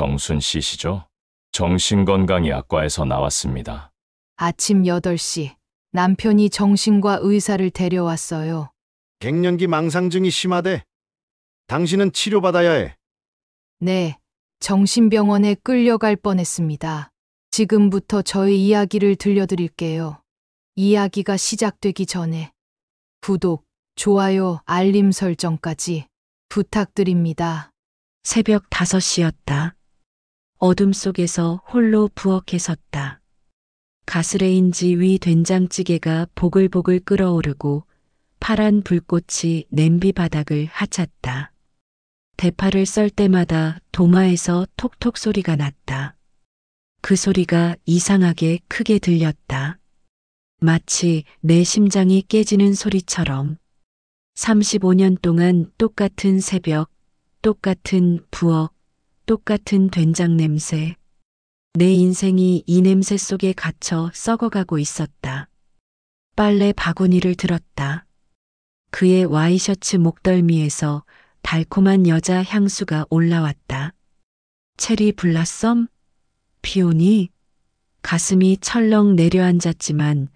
정순 씨시죠? 정신건강의학과에서 나왔습니다. 아침 8시 남편이 정신과 의사를 데려왔어요. 갱년기 망상증이 심하대. 당신은 치료받아야 해. 네, 정신병원에 끌려갈 뻔했습니다. 지금부터 저의 이야기를 들려드릴게요. 이야기가 시작되기 전에 구독, 좋아요, 알림 설정까지 부탁드립니다. 새벽 5시였다. 어둠 속에서 홀로 부엌에 섰다. 가스레인지 위 된장찌개가 보글보글 끓어오르고 파란 불꽃이 냄비 바닥을 하찼다. 대파를 썰 때마다 도마에서 톡톡 소리가 났다. 그 소리가 이상하게 크게 들렸다. 마치 내 심장이 깨지는 소리처럼. 35년 동안 똑같은 새벽, 똑같은 부엌, 똑같은 된장 냄새. 내 인생이 이 냄새 속에 갇혀 썩어가고 있었다. 빨래 바구니를 들었다. 그의 와이셔츠 목덜미에서 달콤한 여자 향수가 올라왔다. 체리 블라썸? 피오니? 가슴이 철렁 내려앉았지만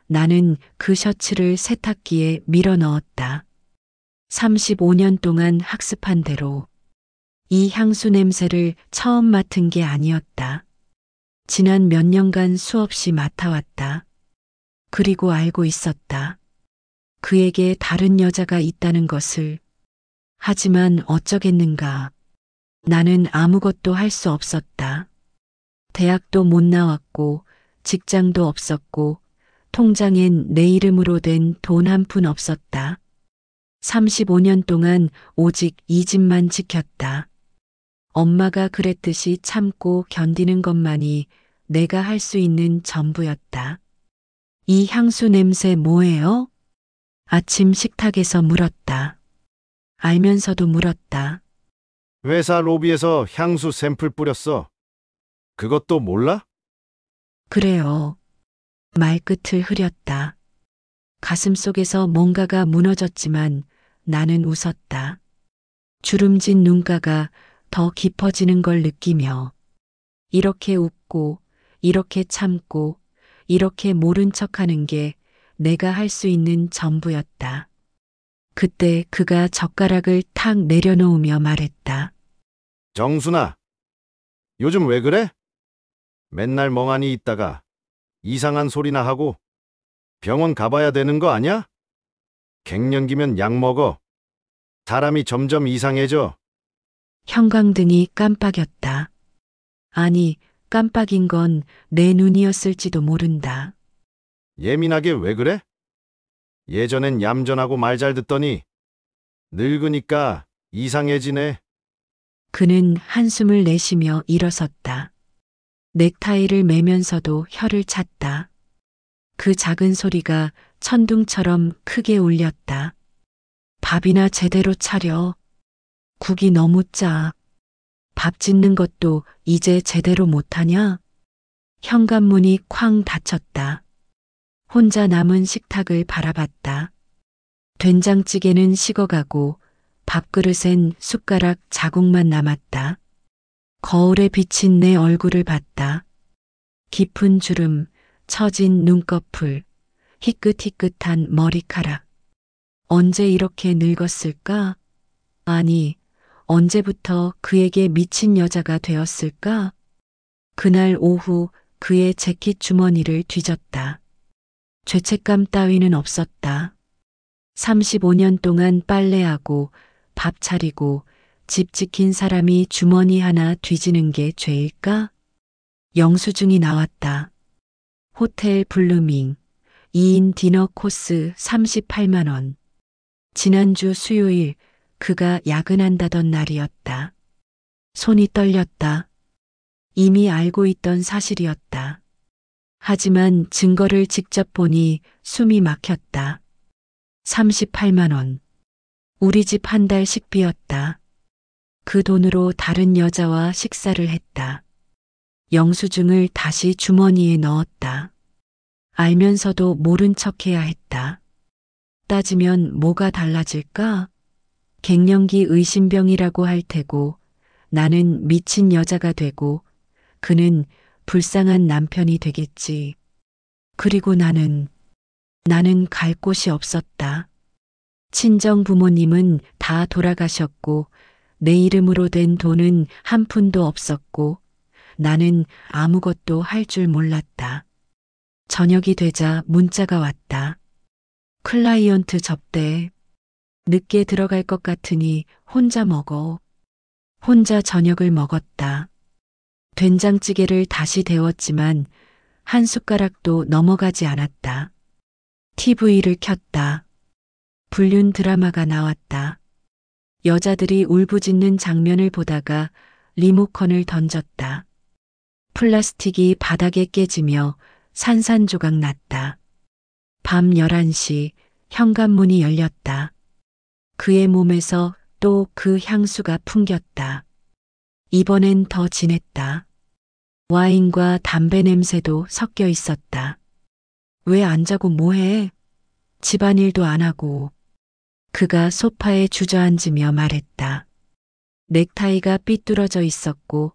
나는 그 셔츠를 세탁기에 밀어 넣었다. 35년 동안 학습한 대로 이 향수 냄새를 처음 맡은 게 아니었다. 지난 몇 년간 수없이 맡아왔다. 그리고 알고 있었다. 그에게 다른 여자가 있다는 것을. 하지만 어쩌겠는가. 나는 아무것도 할 수 없었다. 대학도 못 나왔고 직장도 없었고 통장엔 내 이름으로 된 돈 한 푼 없었다. 35년 동안 오직 이 집만 지켰다. 엄마가 그랬듯이 참고 견디는 것만이 내가 할 수 있는 전부였다. 이 향수 냄새 뭐예요? 아침 식탁에서 물었다. 알면서도 물었다. 회사 로비에서 향수 샘플 뿌렸어. 그것도 몰라? 그래요. 말끝을 흐렸다. 가슴속에서 뭔가가 무너졌지만 나는 웃었다. 주름진 눈가가 더 깊어지는 걸 느끼며 이렇게 웃고 이렇게 참고 이렇게 모른 척하는 게 내가 할 수 있는 전부였다. 그때 그가 젓가락을 탁 내려놓으며 말했다. 정순아, 요즘 왜 그래? 맨날 멍하니 있다가 이상한 소리나 하고 병원 가봐야 되는 거 아냐? 갱년기면 약 먹어. 사람이 점점 이상해져. 형광등이 깜빡였다. 아니, 깜빡인 건 내 눈이었을지도 모른다. 예민하게 왜 그래? 예전엔 얌전하고 말 잘 듣더니 늙으니까 이상해지네. 그는 한숨을 내쉬며 일어섰다. 넥타이를 매면서도 혀를 찼다. 그 작은 소리가 천둥처럼 크게 울렸다. 밥이나 제대로 차려. 국이 너무 짜. 밥 짓는 것도 이제 제대로 못하냐? 현관문이 쾅 닫혔다. 혼자 남은 식탁을 바라봤다. 된장찌개는 식어가고 밥그릇엔 숟가락 자국만 남았다. 거울에 비친 내 얼굴을 봤다. 깊은 주름, 처진 눈꺼풀, 희끗희끗한 머리카락. 언제 이렇게 늙었을까? 아니, 언제부터 그에게 미친 여자가 되었을까? 그날 오후 그의 재킷 주머니를 뒤졌다. 죄책감 따위는 없었다. 35년 동안 빨래하고 밥 차리고 집 지킨 사람이 주머니 하나 뒤지는 게 죄일까? 영수증이 나왔다. 호텔 블루밍 2인 디너 코스 38만 원. 지난주 수요일 그가 야근한다던 날이었다. 손이 떨렸다. 이미 알고 있던 사실이었다. 하지만 증거를 직접 보니 숨이 막혔다. 38만 원. 우리 집 한 달 식비였다. 그 돈으로 다른 여자와 식사를 했다. 영수증을 다시 주머니에 넣었다. 알면서도 모른 척해야 했다. 따지면 뭐가 달라질까? 갱년기 의심병이라고 할 테고 나는 미친 여자가 되고 그는 불쌍한 남편이 되겠지. 그리고 나는 갈 곳이 없었다. 친정 부모님은 다 돌아가셨고 내 이름으로 된 돈은 한 푼도 없었고 나는 아무것도 할 줄 몰랐다. 저녁이 되자 문자가 왔다. 클라이언트 접대. 늦게 들어갈 것 같으니 혼자 먹어. 혼자 저녁을 먹었다. 된장찌개를 다시 데웠지만 한 숟가락도 넘어가지 않았다. TV를 켰다. 불륜 드라마가 나왔다. 여자들이 울부짖는 장면을 보다가 리모컨을 던졌다. 플라스틱이 바닥에 깨지며 산산조각 났다. 밤 11시 현관문이 열렸다. 그의 몸에서 또 그 향수가 풍겼다. 이번엔 더 진했다. 와인과 담배 냄새도 섞여 있었다. 왜 안 자고 뭐해? 집안일도 안 하고. 그가 소파에 주저앉으며 말했다. 넥타이가 삐뚤어져 있었고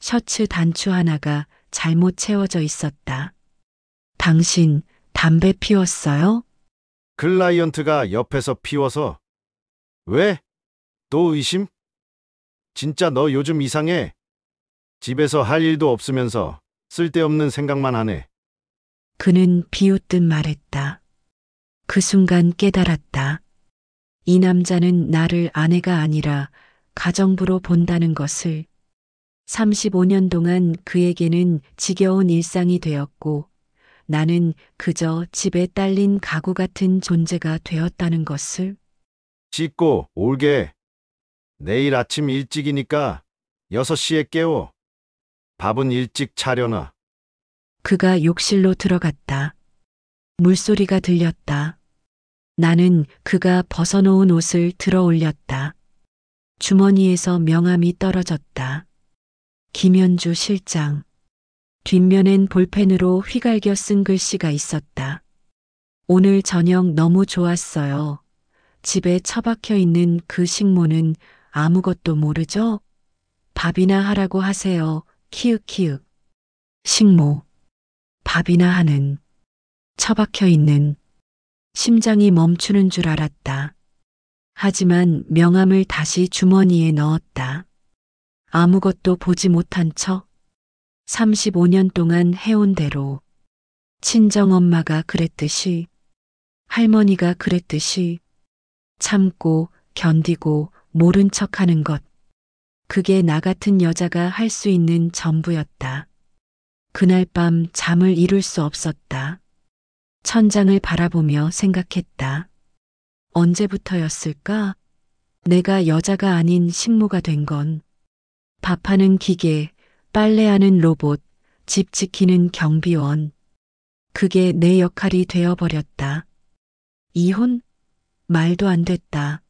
셔츠 단추 하나가 잘못 채워져 있었다. 당신 담배 피웠어요? 클라이언트가 옆에서 피워서. 왜? 또 의심? 진짜 너 요즘 이상해. 집에서 할 일도 없으면서 쓸데없는 생각만 하네. 그는 비웃듯 말했다. 그 순간 깨달았다. 이 남자는 나를 아내가 아니라 가정부로 본다는 것을. 35년 동안 그에게는 지겨운 일상이 되었고 나는 그저 집에 딸린 가구 같은 존재가 되었다는 것을. 씻고 올게. 내일 아침 일찍이니까 6시에 깨워. 밥은 일찍 차려놔. 그가 욕실로 들어갔다. 물소리가 들렸다. 나는 그가 벗어놓은 옷을 들어 올렸다. 주머니에서 명함이 떨어졌다. 김현주 실장. 뒷면엔 볼펜으로 휘갈겨 쓴 글씨가 있었다. 오늘 저녁 너무 좋았어요. 집에 처박혀 있는 그 식모는 아무것도 모르죠? 밥이나 하라고 하세요. 키읔키읔. 식모. 밥이나 하는. 처박혀 있는. 심장이 멈추는 줄 알았다. 하지만 명함을 다시 주머니에 넣었다. 아무것도 보지 못한 척. 35년 동안 해온 대로. 친정엄마가 그랬듯이. 할머니가 그랬듯이. 참고 견디고 모른 척하는 것. 그게 나 같은 여자가 할 수 있는 전부였다. 그날 밤 잠을 이룰 수 없었다. 천장을 바라보며 생각했다. 언제부터였을까? 내가 여자가 아닌 식모가 된 건. 밥하는 기계, 빨래하는 로봇, 집 지키는 경비원. 그게 내 역할이 되어버렸다. 이혼? 말도 안 됐다.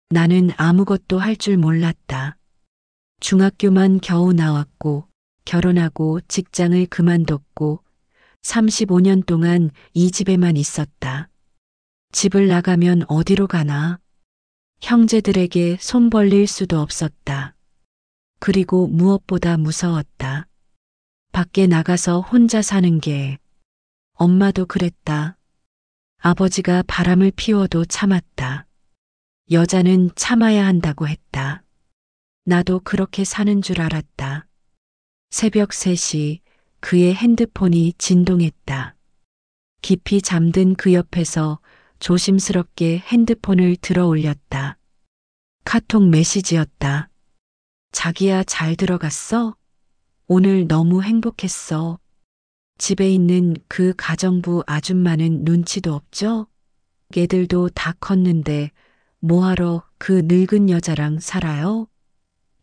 나는 아무것도 할 줄 몰랐다. 중학교만 겨우 나왔고 결혼하고 직장을 그만뒀고 35년 동안 이 집에만 있었다. 집을 나가면 어디로 가나? 형제들에게 손 벌릴 수도 없었다. 그리고 무엇보다 무서웠다. 밖에 나가서 혼자 사는 게. 엄마도 그랬다. 아버지가 바람을 피워도 참았다. 여자는 참아야 한다고 했다. 나도 그렇게 사는 줄 알았다. 새벽 3시 그의 핸드폰이 진동했다. 깊이 잠든 그 옆에서 조심스럽게 핸드폰을 들어 올렸다. 카톡 메시지였다. 자기야 잘 들어갔어? 오늘 너무 행복했어. 집에 있는 그 가정부 아줌마는 눈치도 없죠? 애들도 다 컸는데 뭐하러 그 늙은 여자랑 살아요?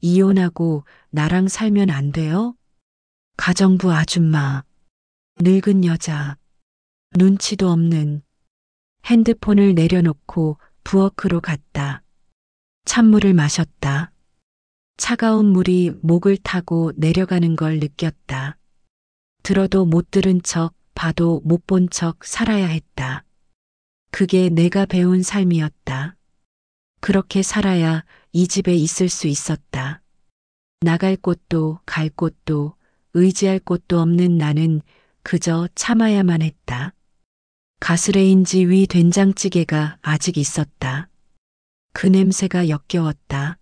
이혼하고 나랑 살면 안 돼요? 가정부 아줌마, 늙은 여자, 눈치도 없는. 핸드폰을 내려놓고 부엌으로 갔다. 찬물을 마셨다. 차가운 물이 목을 타고 내려가는 걸 느꼈다. 들어도 못 들은 척, 봐도 못 본 척 살아야 했다. 그게 내가 배운 삶이었다. 그렇게 살아야 이 집에 있을 수 있었다. 나갈 곳도 갈 곳도 의지할 곳도 없는 나는 그저 참아야만 했다. 가스레인지 위 된장찌개가 아직 있었다. 그 냄새가 역겨웠다.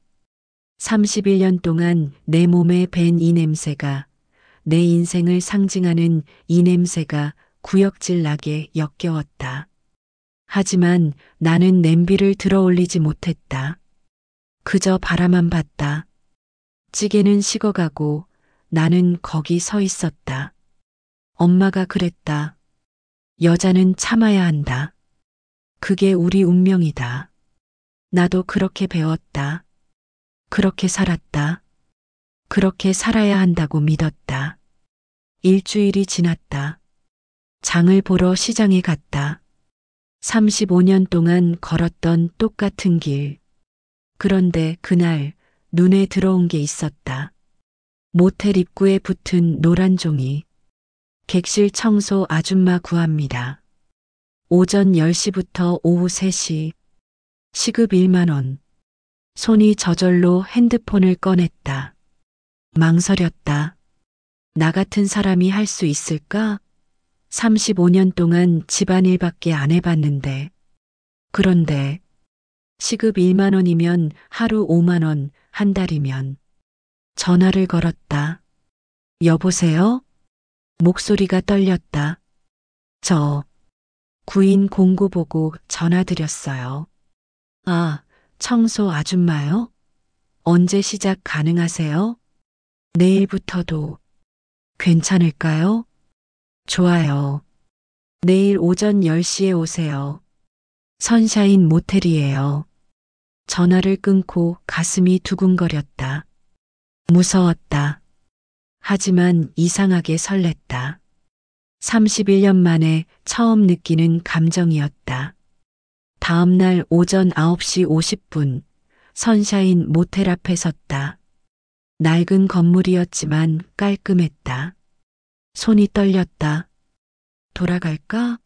31년 동안 내 몸에 밴 이 냄새가, 내 인생을 상징하는 이 냄새가 구역질 나게 역겨웠다. 하지만 나는 냄비를 들어 올리지 못했다. 그저 바라만 봤다. 찌개는 식어가고 나는 거기 서 있었다. 엄마가 그랬다. 여자는 참아야 한다. 그게 우리 운명이다. 나도 그렇게 배웠다. 그렇게 살았다. 그렇게 살아야 한다고 믿었다. 일주일이 지났다. 장을 보러 시장에 갔다. 35년 동안 걸었던 똑같은 길. 그런데 그날 눈에 들어온 게 있었다. 모텔 입구에 붙은 노란 종이. 객실 청소 아줌마 구합니다. 오전 10시부터 오후 3시. 시급 1만 원. 손이 저절로 핸드폰을 꺼냈다. 망설였다. 나 같은 사람이 할 수 있을까? 35년 동안 집안일밖에 안 해봤는데. 그런데 시급 1만 원이면 하루 5만 원, 한 달이면. 전화를 걸었다. 여보세요? 목소리가 떨렸다. 저 구인 공고 보고 전화드렸어요. 아, 청소 아줌마요? 언제 시작 가능하세요? 내일부터도 괜찮을까요? 좋아요. 내일 오전 10시에 오세요. 선샤인 모텔이에요. 전화를 끊고 가슴이 두근거렸다. 무서웠다. 하지만 이상하게 설렜다. 31년 만에 처음 느끼는 감정이었다. 다음 날 오전 9시 50분, 선샤인 모텔 앞에 섰다. 낡은 건물이었지만 깔끔했다. 손이 떨렸다. 돌아갈까?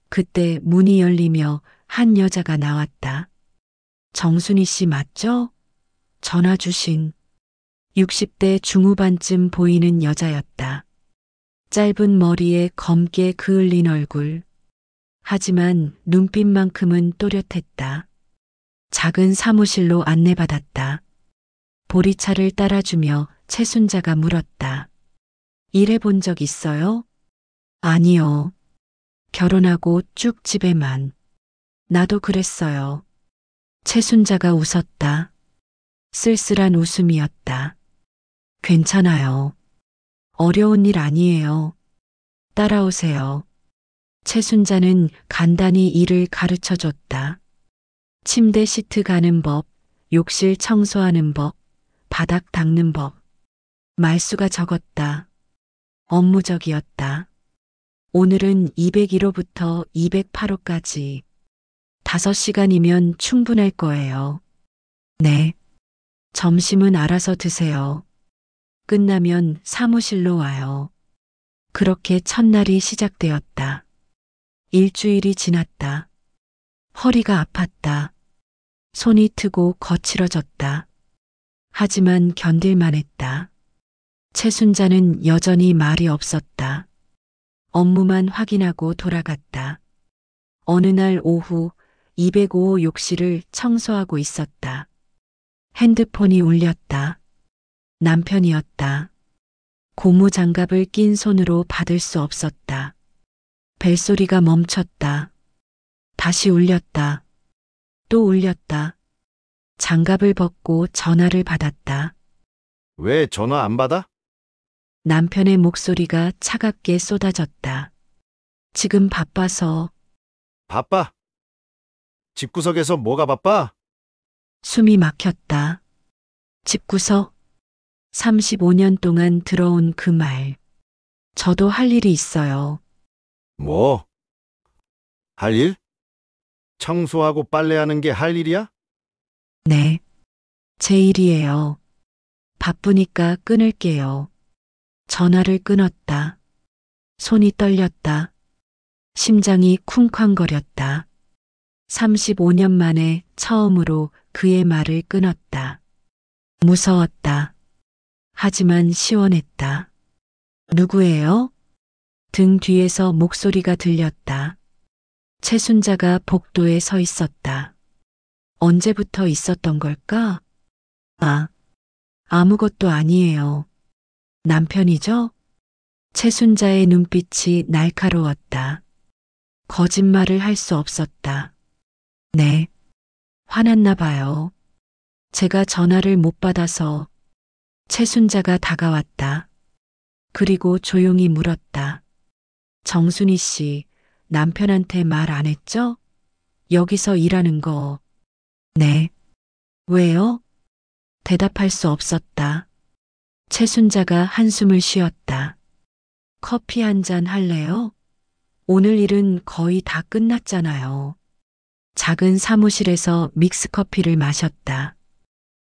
그때 문이 열리며 한 여자가 나왔다. 정순이 씨 맞죠? 전화 주신 60대 중후반쯤 보이는 여자였다. 짧은 머리에 검게 그을린 얼굴. 하지만 눈빛만큼은 또렷했다. 작은 사무실로 안내받았다. 보리차를 따라주며 채순자가 물었다. 일해본 적 있어요? 아니요. 결혼하고 쭉 집에만. 나도 그랬어요. 채순자가 웃었다. 쓸쓸한 웃음이었다. 괜찮아요. 어려운 일 아니에요. 따라오세요. 채순자는 간단히 일을 가르쳐 줬다. 침대 시트 가는 법, 욕실 청소하는 법, 바닥 닦는 법. 말수가 적었다. 업무적이었다. 오늘은 201호부터 208호까지 5시간이면 충분할 거예요. 네. 점심은 알아서 드세요. 끝나면 사무실로 와요. 그렇게 첫날이 시작되었다. 일주일이 지났다. 허리가 아팠다. 손이 트고 거칠어졌다. 하지만 견딜만 했다. 채순자는 여전히 말이 없었다. 업무만 확인하고 돌아갔다. 어느 날 오후 205호 욕실을 청소하고 있었다. 핸드폰이 울렸다. 남편이었다. 고무장갑을 낀 손으로 받을 수 없었다. 벨소리가 멈췄다. 다시 울렸다. 또 울렸다. 장갑을 벗고 전화를 받았다. 왜 전화 안 받아? 남편의 목소리가 차갑게 쏟아졌다. 지금 바빠서. 바빠. 집구석에서 뭐가 바빠? 숨이 막혔다. 집구석. 35년 동안 들어온 그 말. 저도 할 일이 있어요. 뭐? 할 일? 청소하고 빨래하는 게 할 일이야? 네. 제 일이에요. 바쁘니까 끊을게요. 전화를 끊었다. 손이 떨렸다. 심장이 쿵쾅거렸다. 35년 만에 처음으로 그의 말을 끊었다. 무서웠다. 하지만 시원했다. 누구예요? 등 뒤에서 목소리가 들렸다. 최순자가 복도에 서 있었다. 언제부터 있었던 걸까? 아무것도 아니에요. 남편이죠? 최순자의 눈빛이 날카로웠다. 거짓말을 할 수 없었다. 네. 화났나 봐요. 제가 전화를 못 받아서. 최순자가 다가왔다. 그리고 조용히 물었다. 정순희 씨, 남편한테 말 안 했죠? 여기서 일하는 거. 네. 왜요? 대답할 수 없었다. 최순자가 한숨을 쉬었다. 커피 한 잔 할래요? 오늘 일은 거의 다 끝났잖아요. 작은 사무실에서 믹스커피를 마셨다.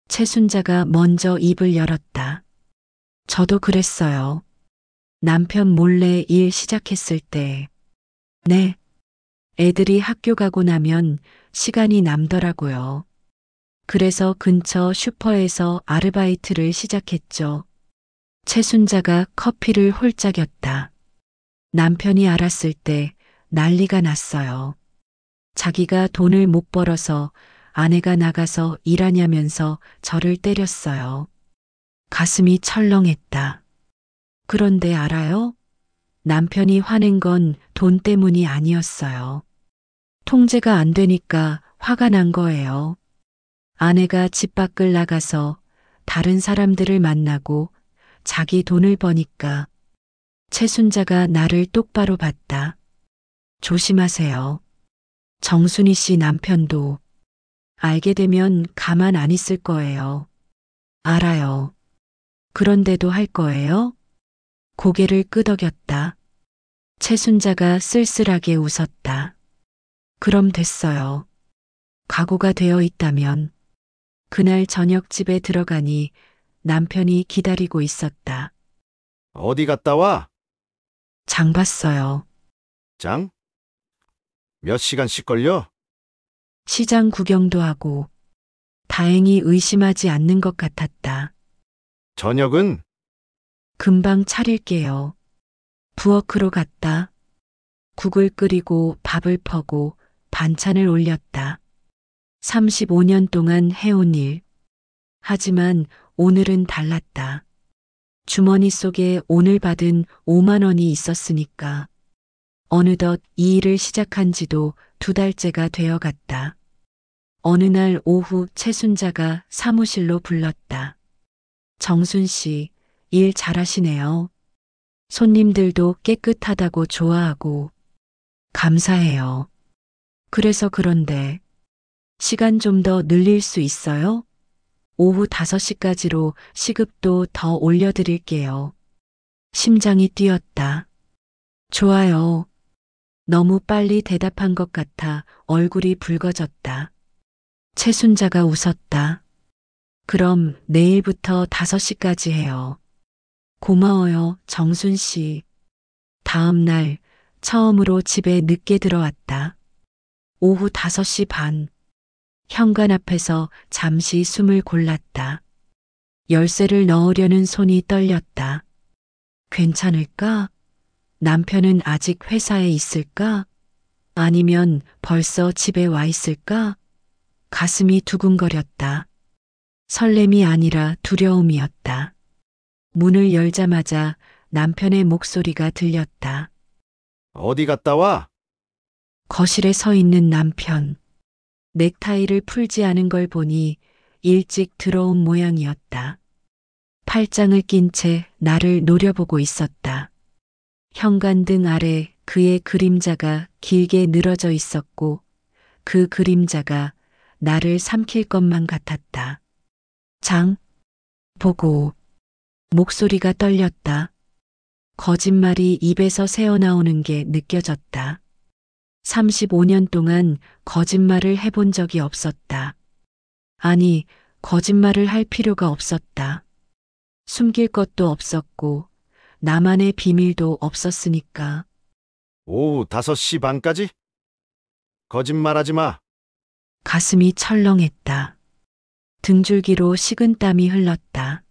최순자가 먼저 입을 열었다. 저도 그랬어요. 남편 몰래 일 시작했을 때. 네. 애들이 학교 가고 나면 시간이 남더라고요. 그래서 근처 슈퍼에서 아르바이트를 시작했죠. 최순자가 커피를 홀짝였다. 남편이 알았을 때 난리가 났어요. 자기가 돈을 못 벌어서 아내가 나가서 일하냐면서 저를 때렸어요. 가슴이 철렁했다. 그런데 알아요? 남편이 화낸 건 돈 때문이 아니었어요. 통제가 안 되니까 화가 난 거예요. 아내가 집 밖을 나가서 다른 사람들을 만나고 자기 돈을 버니까. 최순자가 나를 똑바로 봤다. 조심하세요. 정순희 씨 남편도 알게 되면 가만 안 있을 거예요. 알아요. 그런데도 할 거예요? 고개를 끄덕였다. 최순자가 쓸쓸하게 웃었다. 그럼 됐어요. 각오가 되어 있다면. 그날 저녁 집에 들어가니 남편이 기다리고 있었다. 어디 갔다 와? 장 봤어요. 장? 몇 시간씩 걸려? 시장 구경도 하고 다행히 의심하지 않는 것 같았다. 저녁은? 금방 차릴게요. 부엌으로 갔다. 국을 끓이고 밥을 퍼고 반찬을 올렸다. 35년 동안 해온 일. 하지만 오늘은 달랐다. 주머니 속에 오늘 받은 5만 원이 있었으니까. 어느덧 이 일을 시작한 지도 2달째가 되어갔다. 어느 날 오후 최순자가 사무실로 불렀다. 정순 씨, 일 잘하시네요. 손님들도 깨끗하다고 좋아하고. 감사해요. 그래서 그런데 시간 좀 더 늘릴 수 있어요? 오후 5시까지로 시급도 더 올려드릴게요. 심장이 뛰었다. 좋아요. 너무 빨리 대답한 것 같아 얼굴이 붉어졌다. 최순자가 웃었다. 그럼 내일부터 5시까지 해요. 고마워요, 정순 씨. 다음 날 처음으로 집에 늦게 들어왔다. 오후 5시 반. 현관 앞에서 잠시 숨을 골랐다. 열쇠를 넣으려는 손이 떨렸다. 괜찮을까? 남편은 아직 회사에 있을까? 아니면 벌써 집에 와 있을까? 가슴이 두근거렸다. 설렘이 아니라 두려움이었다. 문을 열자마자 남편의 목소리가 들렸다. 어디 갔다 와? 거실에 서 있는 남편. 넥타이를 풀지 않은 걸 보니 일찍 들어온 모양이었다. 팔짱을 낀 채 나를 노려보고 있었다. 현관등 아래 그의 그림자가 길게 늘어져 있었고 그 그림자가 나를 삼킬 것만 같았다. 장, 보고. 목소리가 떨렸다. 거짓말이 입에서 새어나오는 게 느껴졌다. 35년 동안 거짓말을 해본 적이 없었다. 아니, 거짓말을 할 필요가 없었다. 숨길 것도 없었고, 나만의 비밀도 없었으니까. 오후 5시 반까지? 거짓말하지 마. 가슴이 철렁했다. 등줄기로 식은땀이 흘렀다.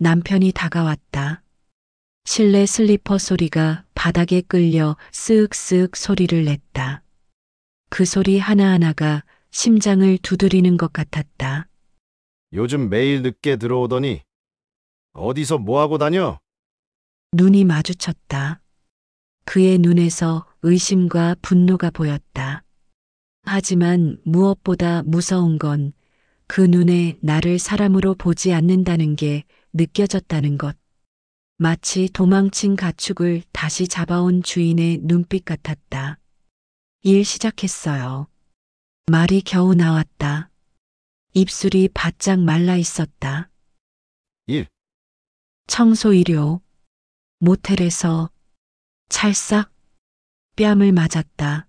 남편이 다가왔다. 실내 슬리퍼 소리가 바닥에 끌려 쓱쓱 소리를 냈다. 그 소리 하나하나가 심장을 두드리는 것 같았다. 요즘 매일 늦게 들어오더니 어디서 뭐하고 다녀? 눈이 마주쳤다. 그의 눈에서 의심과 분노가 보였다. 하지만 무엇보다 무서운 건 그 눈에 나를 사람으로 보지 않는다는 게 느껴졌다는 것. 마치 도망친 가축을 다시 잡아온 주인의 눈빛 같았다. 일 시작했어요. 말이 겨우 나왔다. 입술이 바짝 말라 있었다. 일. 청소 일요. 모텔에서 찰싹 뺨을 맞았다.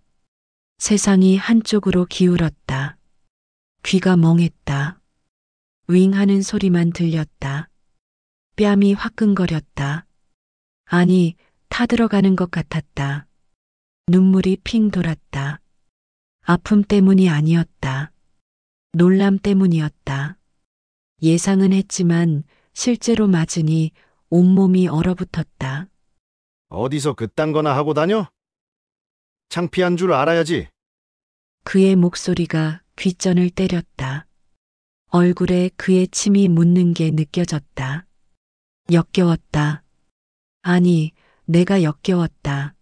세상이 한쪽으로 기울었다. 귀가 멍했다. 윙 하는 소리만 들렸다. 뺨이 화끈거렸다. 아니, 타들어가는 것 같았다. 눈물이 핑 돌았다. 아픔 때문이 아니었다. 놀람 때문이었다. 예상은 했지만 실제로 맞으니 온몸이 얼어붙었다. 어디서 그딴 거나 하고 다녀? 창피한 줄 알아야지. 그의 목소리가 귓전을 때렸다. 얼굴에 그의 침이 묻는 게 느껴졌다. 역겨웠다. 아니, 내가 역겨웠다.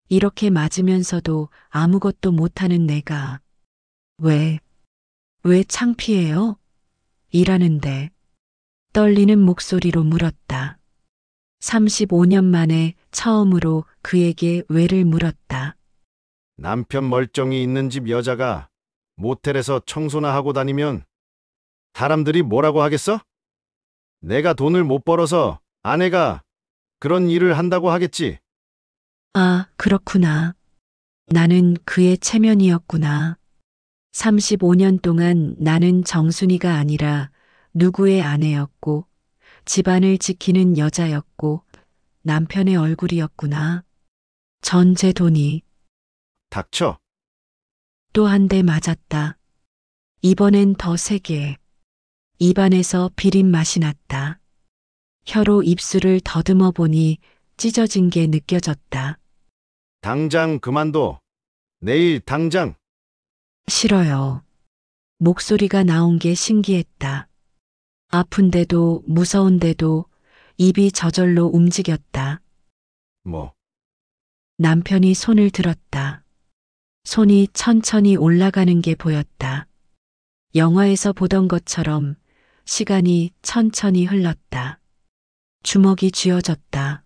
이렇게 맞으면서도 아무것도 못하는 내가. 왜 창피해요? 일하는데. 떨리는 목소리로 물었다. 35년 만에 처음으로 그에게 왜를 물었다. 남편 멀쩡히 있는 집 여자가 모텔에서 청소나 하고 다니면 사람들이 뭐라고 하겠어? 내가 돈을 못 벌어서 아내가 그런 일을 한다고 하겠지. 아, 그렇구나. 나는 그의 체면이었구나. 35년 동안 나는 정순이가 아니라 누구의 아내였고, 집안을 지키는 여자였고, 남편의 얼굴이었구나. 전 제 돈이 닥쳐. 또 한 대 맞았다. 이번엔 더 세게. 입안에서 비린 맛이 났다. 혀로 입술을 더듬어 보니 찢어진 게 느껴졌다. 당장 그만둬. 내일 당장. 싫어요. 목소리가 나온 게 신기했다. 아픈데도 무서운데도 입이 저절로 움직였다. 뭐, 남편이 손을 들었다. 손이 천천히 올라가는 게 보였다. 영화에서 보던 것처럼 시간이 천천히 흘렀다. 주먹이 쥐어졌다.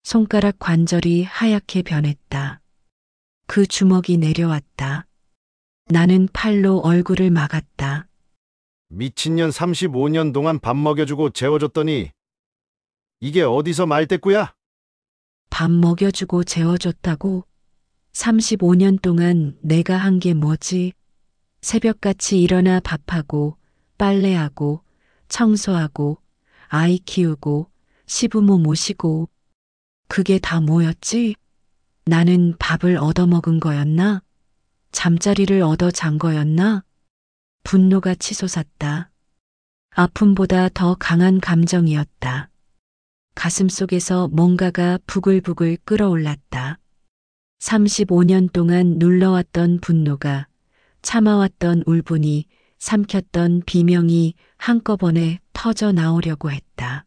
손가락 관절이 하얗게 변했다. 그 주먹이 내려왔다. 나는 팔로 얼굴을 막았다. 미친년 35년 동안 밥 먹여주고 재워줬더니 이게 어디서 말대꾸야? 밥 먹여주고 재워줬다고? 35년 동안 내가 한 게 뭐지? 새벽같이 일어나 밥하고, 빨래하고, 청소하고, 아이 키우고, 시부모 모시고. 그게 다 뭐였지? 나는 밥을 얻어먹은 거였나? 잠자리를 얻어 잔 거였나? 분노가 치솟았다. 아픔보다 더 강한 감정이었다. 가슴 속에서 뭔가가 부글부글 끓어올랐다. 35년 동안 눌러왔던 분노가, 참아왔던 울분이, 삼켰던 비명이 한꺼번에 터져 나오려고 했다.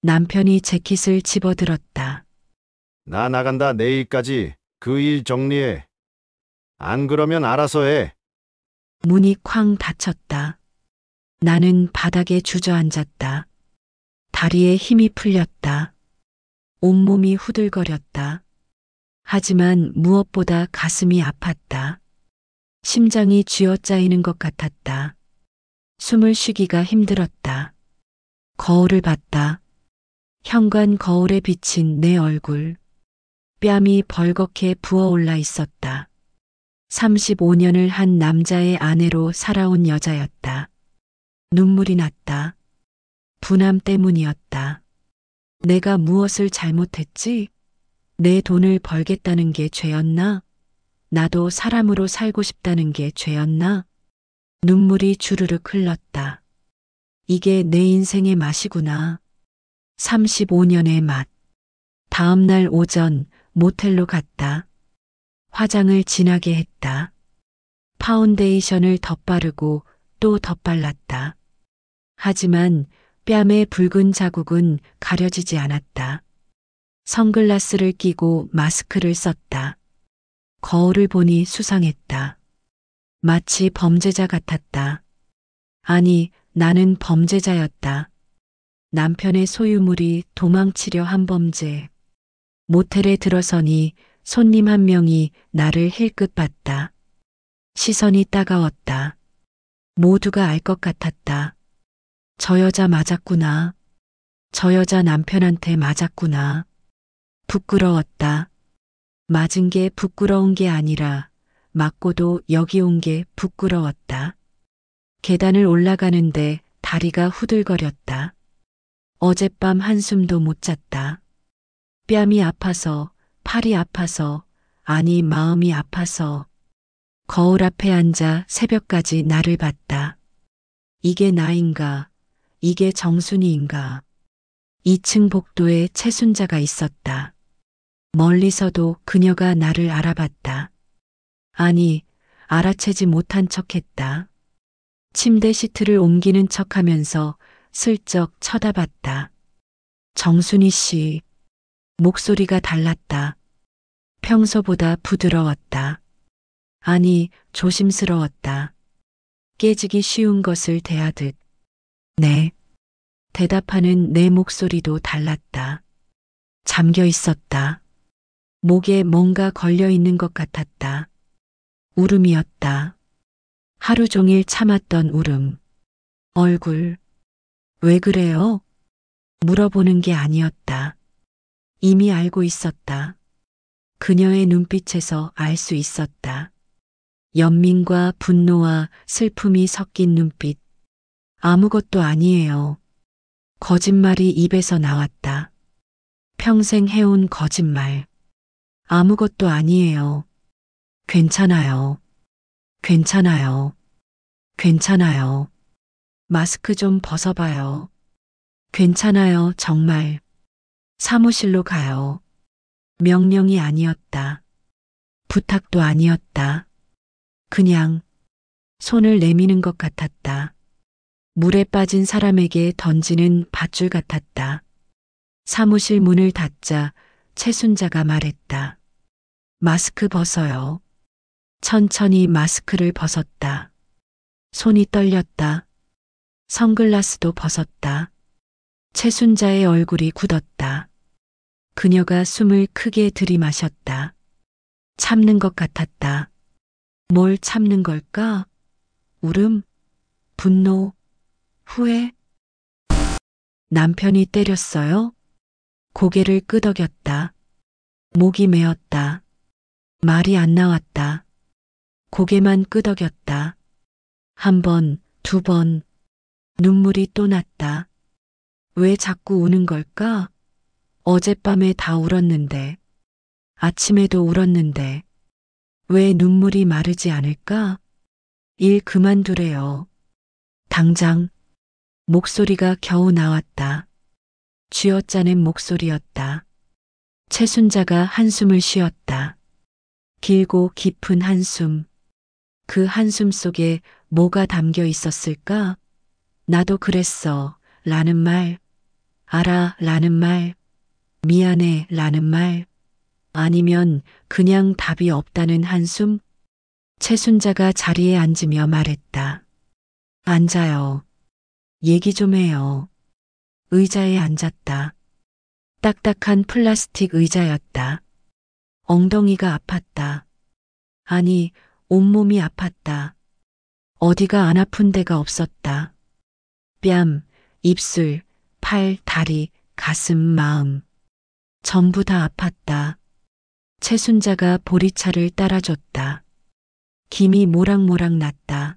남편이 재킷을 집어들었다. 나 나간다. 내일까지 그 일 정리해. 안 그러면 알아서 해. 문이 쾅 닫혔다. 나는 바닥에 주저앉았다. 다리에 힘이 풀렸다. 온몸이 후들거렸다. 하지만 무엇보다 가슴이 아팠다. 심장이 쥐어짜이는 것 같았다. 숨을 쉬기가 힘들었다. 거울을 봤다. 현관 거울에 비친 내 얼굴. 뺨이 벌겋게 부어올라 있었다. 35년을 한 남자의 아내로 살아온 여자였다. 눈물이 났다. 분함 때문이었다. 내가 무엇을 잘못했지? 내 돈을 벌겠다는 게 죄였나? 나도 사람으로 살고 싶다는 게 죄였나? 눈물이 주르륵 흘렀다. 이게 내 인생의 맛이구나. 35년의 맛. 다음 날 오전 모텔로 갔다. 화장을 진하게 했다. 파운데이션을 덧바르고 또 덧발랐다. 하지만 뺨의 붉은 자국은 가려지지 않았다. 선글라스를 끼고 마스크를 썼다. 거울을 보니 수상했다. 마치 범죄자 같았다. 아니, 나는 범죄자였다. 남편의 소유물이 도망치려 한 범죄. 모텔에 들어서니 손님 한 명이 나를 힐끗 봤다. 시선이 따가웠다. 모두가 알 것 같았다. 저 여자 맞았구나. 저 여자 남편한테 맞았구나. 부끄러웠다. 맞은 게 부끄러운 게 아니라 맞고도 여기 온 게 부끄러웠다. 계단을 올라가는데 다리가 후들거렸다. 어젯밤 한숨도 못 잤다. 뺨이 아파서, 팔이 아파서, 아니 마음이 아파서. 거울 앞에 앉아 새벽까지 나를 봤다. 이게 나인가? 이게 정순이인가? 2층 복도에 채순자가 있었다. 멀리서도 그녀가 나를 알아봤다. 아니, 알아채지 못한 척했다. 침대 시트를 옮기는 척하면서 슬쩍 쳐다봤다. 정순이 씨. 목소리가 달랐다. 평소보다 부드러웠다. 아니, 조심스러웠다. 깨지기 쉬운 것을 대하듯. 네. 대답하는 내 목소리도 달랐다. 잠겨 있었다. 목에 뭔가 걸려 있는 것 같았다. 울음이었다. 하루 종일 참았던 울음. 얼굴. 왜 그래요? 물어보는 게 아니었다. 이미 알고 있었다. 그녀의 눈빛에서 알 수 있었다. 연민과 분노와 슬픔이 섞인 눈빛. 아무것도 아니에요. 거짓말이 입에서 나왔다. 평생 해온 거짓말. 아무것도 아니에요. 괜찮아요. 괜찮아요. 괜찮아요. 마스크 좀 벗어봐요. 괜찮아요, 정말. 사무실로 가요. 명령이 아니었다. 부탁도 아니었다. 그냥 손을 내미는 것 같았다. 물에 빠진 사람에게 던지는 밧줄 같았다. 사무실 문을 닫자 채순자가 말했다. 마스크 벗어요. 천천히 마스크를 벗었다. 손이 떨렸다. 선글라스도 벗었다. 채순자의 얼굴이 굳었다. 그녀가 숨을 크게 들이마셨다. 참는 것 같았다. 뭘 참는 걸까? 울음? 분노? 후회? 남편이 때렸어요? 고개를 끄덕였다. 목이 메었다. 말이 안 나왔다. 고개만 끄덕였다. 한 번, 두 번. 눈물이 또 났다. 왜 자꾸 우는 걸까? 어젯밤에 다 울었는데. 아침에도 울었는데. 왜 눈물이 마르지 않을까? 일 그만두래요. 당장. 목소리가 겨우 나왔다. 쥐어짜낸 목소리였다. 채순자가 한숨을 쉬었다. 길고 깊은 한숨. 그 한숨 속에 뭐가 담겨 있었을까? 나도 그랬어. 라는 말. 알아. 라는 말. 미안해. 라는 말. 아니면 그냥 답이 없다는 한숨? 채순자가 자리에 앉으며 말했다. 앉아요. 얘기 좀 해요. 의자에 앉았다. 딱딱한 플라스틱 의자였다. 엉덩이가 아팠다. 아니, 온몸이 아팠다. 어디가 안 아픈 데가 없었다. 뺨, 입술, 팔, 다리, 가슴, 마음. 전부 다 아팠다. 채순자가 보리차를 따라줬다. 김이 모락모락 났다.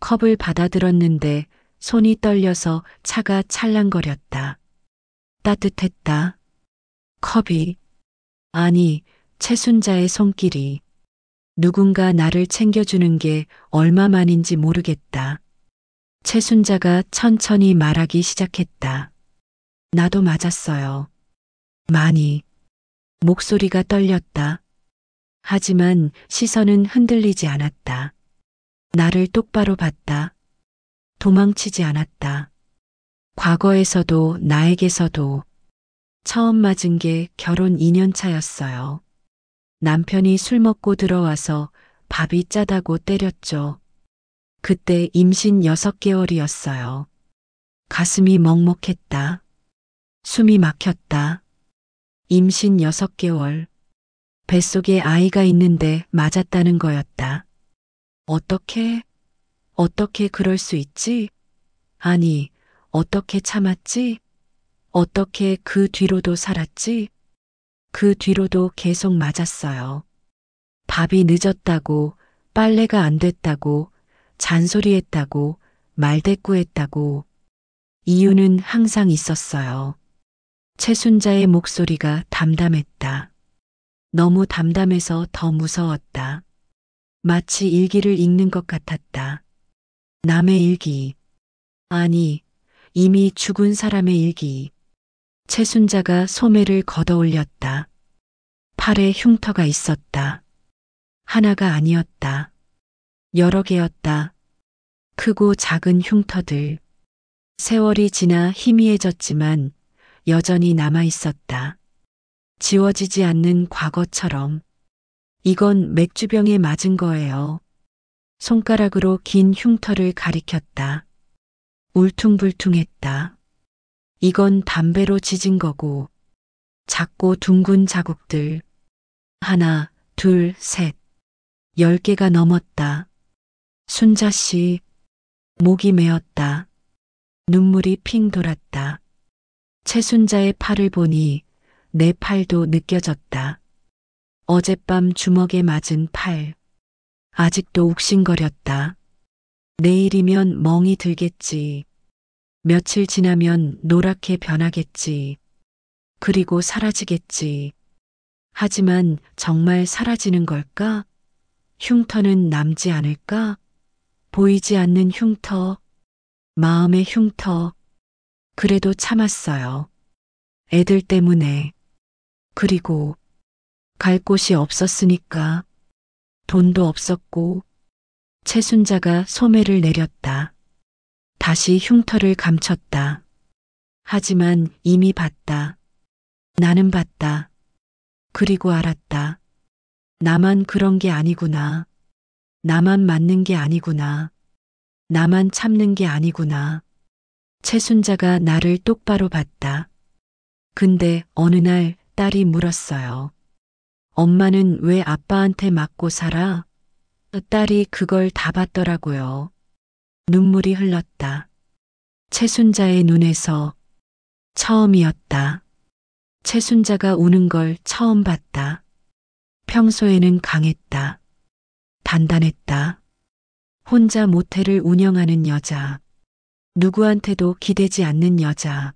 컵을 받아들었는데 손이 떨려서 차가 찰랑거렸다. 따뜻했다. 컵이. 아니, 채순자의 손길이. 누군가 나를 챙겨주는 게 얼마만인지 모르겠다. 최순자가 천천히 말하기 시작했다. 나도 맞았어요. 많이. 목소리가 떨렸다. 하지만 시선은 흔들리지 않았다. 나를 똑바로 봤다. 도망치지 않았다. 과거에서도 나에게서도 처음 맞은 게 결혼 2년 차였어요. 남편이 술 먹고 들어와서 밥이 짜다고 때렸죠. 그때 임신 6개월이었어요. 가슴이 먹먹했다. 숨이 막혔다. 임신 6개월. 뱃속에 아이가 있는데 맞았다는 거였다. 어떻게 그럴 수 있지? 아니, 어떻게 참았지? 어떻게 그 뒤로도 살았지? 그 뒤로도 계속 맞았어요. 밥이 늦었다고, 빨래가 안 됐다고, 잔소리했다고, 말대꾸했다고. 이유는 항상 있었어요. 최순자의 목소리가 담담했다. 너무 담담해서 더 무서웠다. 마치 일기를 읽는 것 같았다. 남의 일기. 아니, 이미 죽은 사람의 일기. 최순자가 소매를 걷어 올렸다. 팔에 흉터가 있었다. 하나가 아니었다. 여러 개였다. 크고 작은 흉터들. 세월이 지나 희미해졌지만 여전히 남아 있었다. 지워지지 않는 과거처럼. 이건 맥주병에 맞은 거예요. 손가락으로 긴 흉터를 가리켰다. 울퉁불퉁했다. 이건 담배로 지진 거고. 작고 둥근 자국들. 하나, 둘, 셋. 10개가 넘었다. 순자 씨. 목이 메었다. 눈물이 핑 돌았다. 최순자의 팔을 보니 내 팔도 느껴졌다. 어젯밤 주먹에 맞은 팔. 아직도 욱신거렸다. 내일이면 멍이 들겠지. 며칠 지나면 노랗게 변하겠지. 그리고 사라지겠지. 하지만 정말 사라지는 걸까? 흉터는 남지 않을까? 보이지 않는 흉터, 마음의 흉터. 그래도 참았어요. 애들 때문에. 그리고 갈 곳이 없었으니까. 돈도 없었고. 최순자가 소매를 내렸다. 다시 흉터를 감췄다. 하지만 이미 봤다. 나는 봤다. 그리고 알았다. 나만 그런 게 아니구나. 나만 맞는 게 아니구나. 나만 참는 게 아니구나. 최순자가 나를 똑바로 봤다. 근데 어느 날 딸이 물었어요. 엄마는 왜 아빠한테 맞고 살아? 딸이 그걸 다 봤더라고요. 눈물이 흘렀다. 최순자의 눈에서 처음이었다. 최순자가 우는 걸 처음 봤다. 평소에는 강했다. 단단했다. 혼자 모텔을 운영하는 여자. 누구한테도 기대지 않는 여자.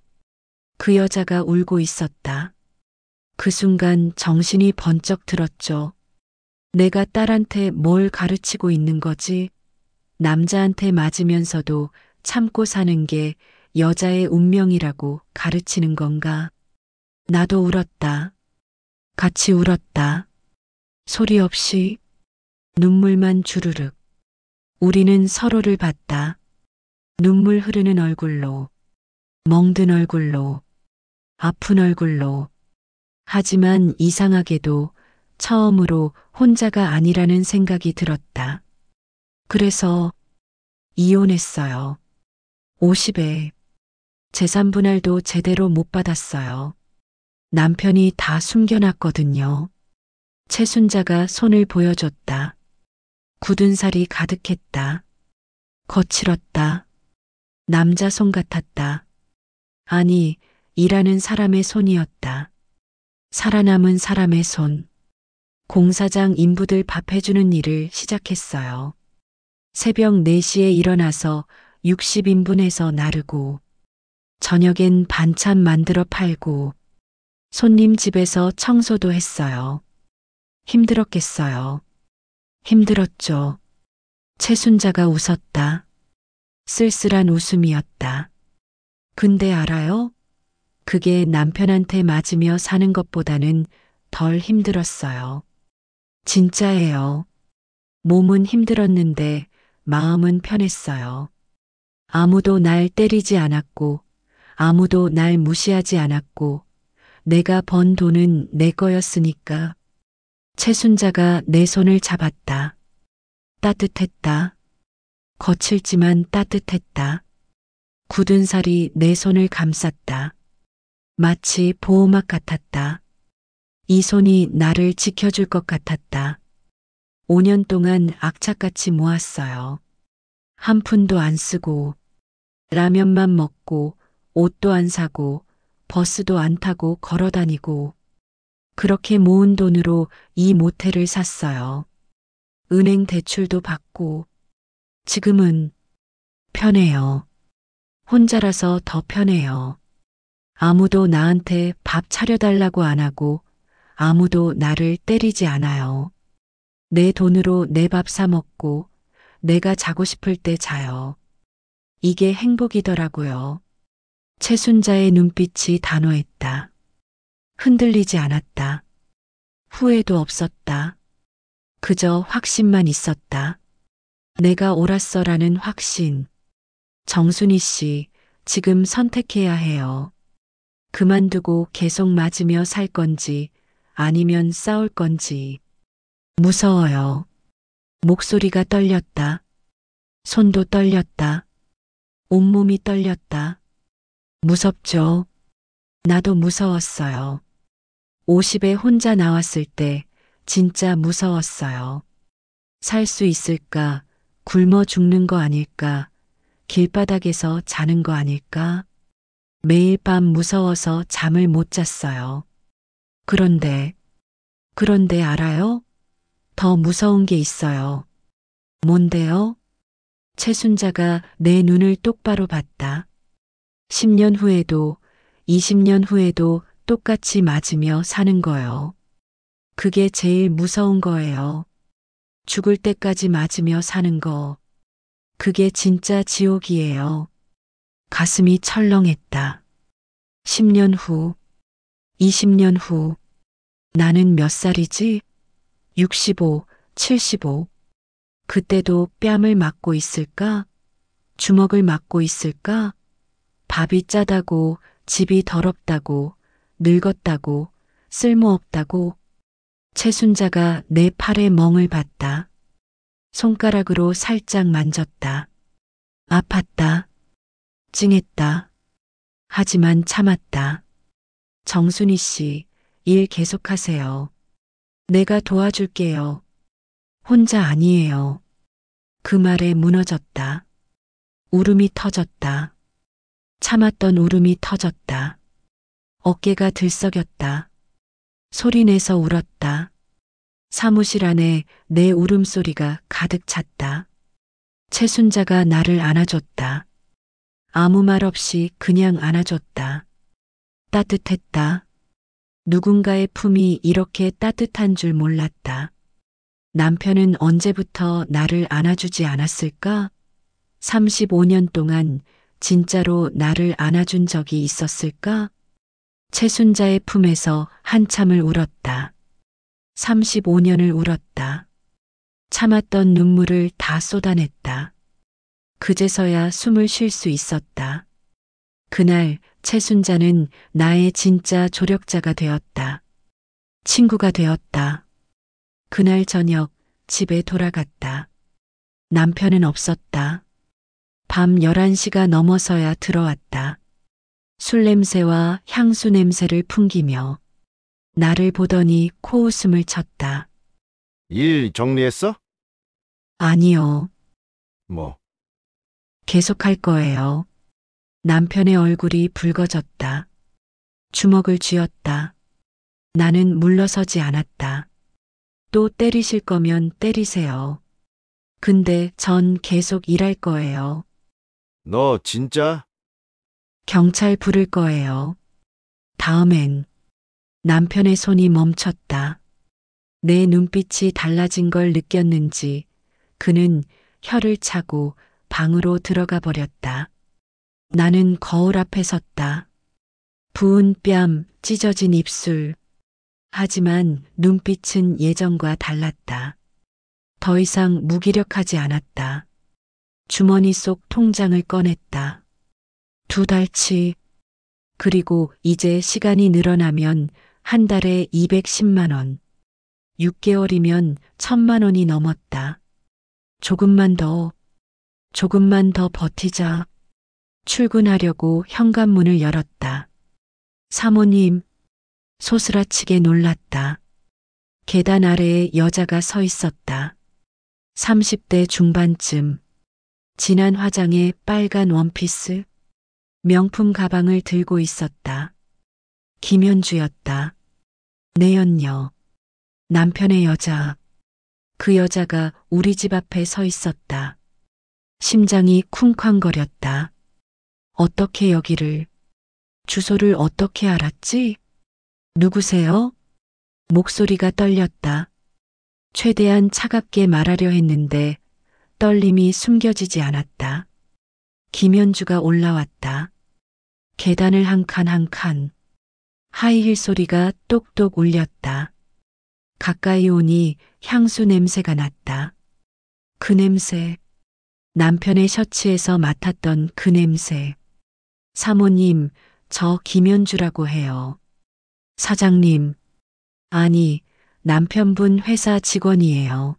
그 여자가 울고 있었다. 그 순간 정신이 번쩍 들었죠. 내가 딸한테 뭘 가르치고 있는 거지? 남자한테 맞으면서도 참고 사는 게 여자의 운명이라고 가르치는 건가? 나도 울었다. 같이 울었다. 소리 없이 눈물만 주르륵. 우리는 서로를 봤다. 눈물 흐르는 얼굴로, 멍든 얼굴로, 아픈 얼굴로. 하지만 이상하게도 처음으로 혼자가 아니라는 생각이 들었다. 그래서 이혼했어요. 50에 재산 분할도 제대로 못 받았어요. 남편이 다 숨겨놨거든요. 최순자가 손을 보여줬다. 굳은 살이 가득했다. 거칠었다. 남자 손 같았다. 아니, 일하는 사람의 손이었다. 살아남은 사람의 손. 공사장 인부들 밥 해주는 일을 시작했어요. 새벽 4시에 일어나서 60인분해서 나르고, 저녁엔 반찬 만들어 팔고, 손님 집에서 청소도 했어요. 힘들었겠어요. 힘들었죠. 최순자가 웃었다. 쓸쓸한 웃음이었다. 근데 알아요? 그게 남편한테 맞으며 사는 것보다는 덜 힘들었어요. 진짜예요. 몸은 힘들었는데 마음은 편했어요. 아무도 날 때리지 않았고, 아무도 날 무시하지 않았고, 내가 번 돈은 내 거였으니까. 최순자가 내 손을 잡았다. 따뜻했다. 거칠지만 따뜻했다. 굳은 살이 내 손을 감쌌다. 마치 보호막 같았다. 이 손이 나를 지켜줄 것 같았다. 5년 동안 악착같이 모았어요. 한 푼도 안 쓰고, 라면만 먹고, 옷도 안 사고, 버스도 안 타고 걸어 다니고, 그렇게 모은 돈으로 이 모텔을 샀어요. 은행 대출도 받고, 지금은 편해요. 혼자라서 더 편해요. 아무도 나한테 밥 차려달라고 안 하고, 아무도 나를 때리지 않아요. 내 돈으로 내 밥 사 먹고, 내가 자고 싶을 때 자요. 이게 행복이더라고요. 최순자의 눈빛이 단호했다. 흔들리지 않았다. 후회도 없었다. 그저 확신만 있었다. 내가 옳았어라는 확신. 정순이 씨, 지금 선택해야 해요. 그만두고 계속 맞으며 살 건지, 아니면 싸울 건지. 무서워요. 목소리가 떨렸다. 손도 떨렸다. 온몸이 떨렸다. 무섭죠? 나도 무서웠어요. 50에 혼자 나왔을 때 진짜 무서웠어요. 살 수 있을까? 굶어 죽는 거 아닐까? 길바닥에서 자는 거 아닐까? 매일 밤 무서워서 잠을 못 잤어요. 그런데 알아요? 더 무서운 게 있어요. 뭔데요? 최순자가 내 눈을 똑바로 봤다. 10년 후에도, 20년 후에도 똑같이 맞으며 사는 거요. 그게 제일 무서운 거예요. 죽을 때까지 맞으며 사는 거. 그게 진짜 지옥이에요. 가슴이 철렁했다. 10년 후, 20년 후, 나는 몇 살이지? 65, 75. 그때도 뺨을 맞고 있을까? 주먹을 맞고 있을까? 밥이 짜다고, 집이 더럽다고, 늙었다고, 쓸모없다고. 최순자가 내 팔에 멍을 봤다. 손가락으로 살짝 만졌다. 아팠다. 찡했다. 하지만 참았다. 정순이 씨, 일 계속하세요. 내가 도와줄게요. 혼자 아니에요. 그 말에 무너졌다. 울음이 터졌다. 참았던 울음이 터졌다. 어깨가 들썩였다. 소리내서 울었다. 사무실 안에 내 울음소리가 가득 찼다. 최순자가 나를 안아줬다. 아무 말 없이 그냥 안아줬다. 따뜻했다. 누군가의 품이 이렇게 따뜻한 줄 몰랐다. 남편은 언제부터 나를 안아주지 않았을까? 35년 동안 진짜로 나를 안아준 적이 있었을까? 최순자의 품에서 한참을 울었다. 35년을 울었다. 참았던 눈물을 다 쏟아냈다. 그제서야 숨을 쉴 수 있었다. 그날 최순자는 나의 진짜 조력자가 되었다. 친구가 되었다. 그날 저녁 집에 돌아갔다. 남편은 없었다. 밤 11시가 넘어서야 들어왔다. 술 냄새와 향수 냄새를 풍기며 나를 보더니 코웃음을 쳤다. 일 정리했어? 아니요. 뭐, 계속할 거예요. 남편의 얼굴이 붉어졌다. 주먹을 쥐었다. 나는 물러서지 않았다. 또 때리실 거면 때리세요. 근데 전 계속 일할 거예요. 너 진짜? 경찰 부를 거예요. 다음엔 남편의 손이 멈췄다. 내 눈빛이 달라진 걸 느꼈는지 그는 혀를 차고 방으로 들어가 버렸다. 나는 거울 앞에 섰다. 부은 뺨, 찢어진 입술. 하지만 눈빛은 예전과 달랐다. 더 이상 무기력하지 않았다. 주머니 속 통장을 꺼냈다. 2달치. 그리고 이제 시간이 늘어나면 한 달에 210만 원. 6개월이면 1000만 원이 넘었다. 조금만 더 버티자. 출근하려고 현관문을 열었다. 사모님, 소스라치게 놀랐다. 계단 아래에 여자가 서 있었다. 30대 중반쯤. 진한 화장에 빨간 원피스, 명품 가방을 들고 있었다. 김현주였다. 내 연녀, 남편의 여자. 그 여자가 우리 집 앞에 서 있었다. 심장이 쿵쾅거렸다. 어떻게 여기를, 주소를 어떻게 알았지? 누구세요? 목소리가 떨렸다. 최대한 차갑게 말하려 했는데 떨림이 숨겨지지 않았다. 김현주가 올라왔다. 계단을 한 칸 한 칸. 하이힐 소리가 똑똑 울렸다. 가까이 오니 향수 냄새가 났다. 그 냄새. 남편의 셔츠에서 맡았던 그 냄새. 사모님, 저 김현주라고 해요. 사장님. 아니, 남편분 회사 직원이에요.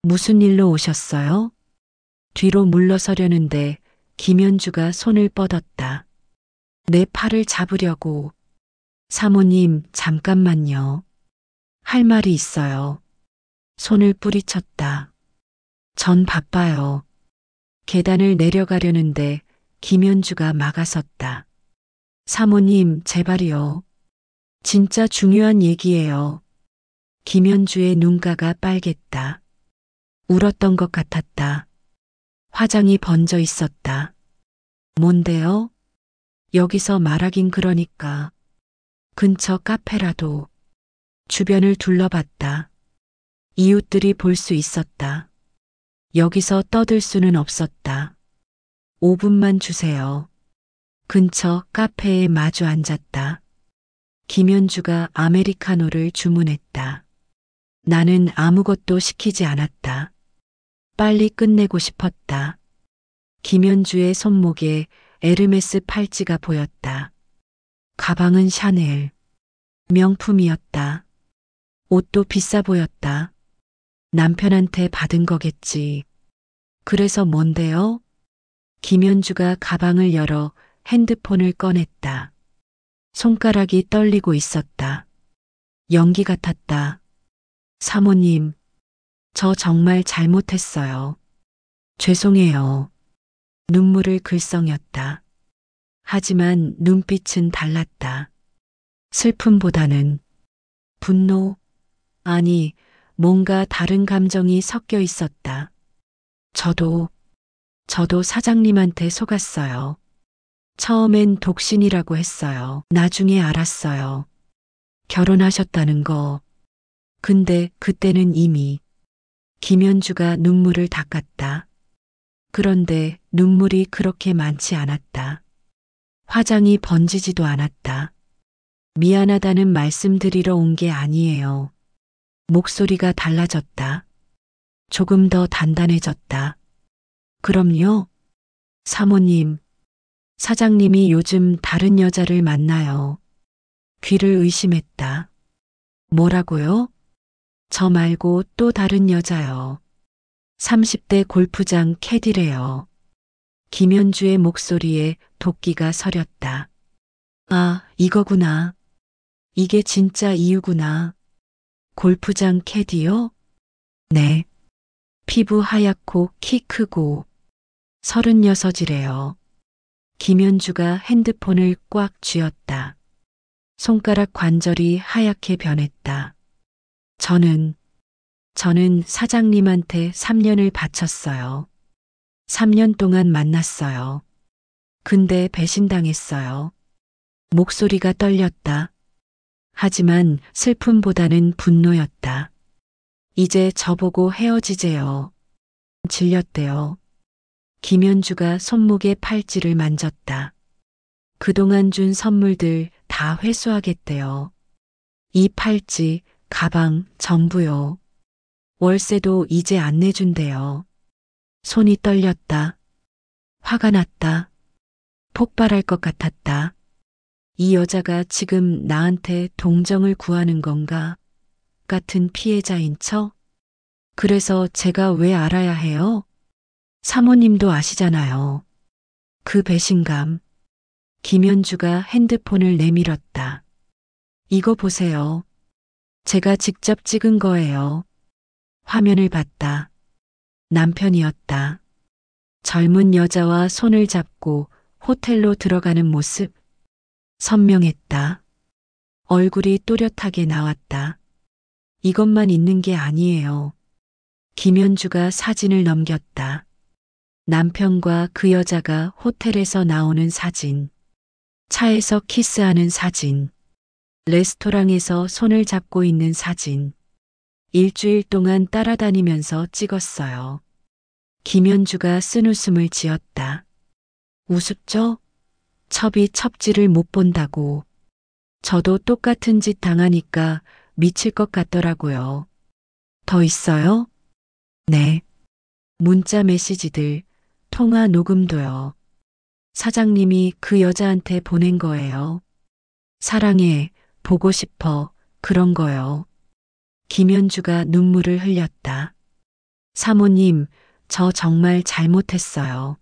무슨 일로 오셨어요? 뒤로 물러서려는데 김현주가 손을 뻗었다. 내 팔을 잡으려고. 사모님, 잠깐만요. 할 말이 있어요. 손을 뿌리쳤다. 전 바빠요. 계단을 내려가려는데 김현주가 막아섰다. 사모님, 제발이요. 진짜 중요한 얘기예요. 김현주의 눈가가 빨갰다. 울었던 것 같았다. 화장이 번져 있었다. 뭔데요? 여기서 말하긴 그러니까. 근처 카페라도. 주변을 둘러봤다. 이웃들이 볼 수 있었다. 여기서 떠들 수는 없었다. 5분만 주세요. 근처 카페에 마주 앉았다. 김현주가 아메리카노를 주문했다. 나는 아무것도 시키지 않았다. 빨리 끝내고 싶었다. 김현주의 손목에 에르메스 팔찌가 보였다. 가방은 샤넬. 명품이었다. 옷도 비싸 보였다. 남편한테 받은 거겠지. 그래서 뭔데요? 김현주가 가방을 열어 핸드폰을 꺼냈다. 손가락이 떨리고 있었다. 연기 같았다. 사모님, 저 정말 잘못했어요. 죄송해요. 눈물을 글썽였다. 하지만 눈빛은 달랐다. 슬픔보다는 분노, 아니, 뭔가 다른 감정이 섞여 있었다. 저도 사장님한테 속았어요. 처음엔 독신이라고 했어요. 나중에 알았어요. 결혼하셨다는 거. 근데 그때는 이미. 김현주가 눈물을 닦았다. 그런데 눈물이 그렇게 많지 않았다. 화장이 번지지도 않았다. 미안하다는 말씀 드리러 온 게 아니에요. 목소리가 달라졌다. 조금 더 단단해졌다. 그럼요. 사모님, 사장님이 요즘 다른 여자를 만나요. 귀를 의심했다. 뭐라고요? 저 말고 또 다른 여자요. 30대 골프장 캐디래요. 김현주의 목소리에 도끼가 서렸다. 아, 이거구나. 이게 진짜 이유구나. 골프장 캐디요? 네. 피부 하얗고 키 크고 36이래요. 김현주가 핸드폰을 꽉 쥐었다. 손가락 관절이 하얗게 변했다. 저는 사장님한테 3년을 바쳤어요. 3년 동안 만났어요. 근데 배신당했어요. 목소리가 떨렸다. 하지만 슬픔보다는 분노였다. 이제 저보고 헤어지재요. 질렸대요. 김현주가 손목에 팔찌를 만졌다. 그동안 준 선물들 다 회수하겠대요. 이 팔찌, 가방, 전부요. 월세도 이제 안 내준대요. 손이 떨렸다. 화가 났다. 폭발할 것 같았다. 이 여자가 지금 나한테 동정을 구하는 건가? 같은 피해자인 척? 그래서 제가 왜 알아야 해요? 사모님도 아시잖아요. 그 배신감. 김현주가 핸드폰을 내밀었다. 이거 보세요. 제가 직접 찍은 거예요. 화면을 봤다. 남편이었다. 젊은 여자와 손을 잡고 호텔로 들어가는 모습. 선명했다. 얼굴이 또렷하게 나왔다. 이것만 있는 게 아니에요. 김현주가 사진을 넘겼다. 남편과 그 여자가 호텔에서 나오는 사진. 차에서 키스하는 사진. 레스토랑에서 손을 잡고 있는 사진. 일주일 동안 따라다니면서 찍었어요. 김현주가 쓴웃음을 지었다. 우습죠? 첩이 첩지를 못 본다고. 저도 똑같은 짓 당하니까 미칠 것 같더라고요. 더 있어요? 네. 문자 메시지들, 통화 녹음도요. 사장님이 그 여자한테 보낸 거예요. 사랑해, 보고 싶어, 그런 거요. 김현주가 눈물을 흘렸다. 사모님, 저 정말 잘못했어요.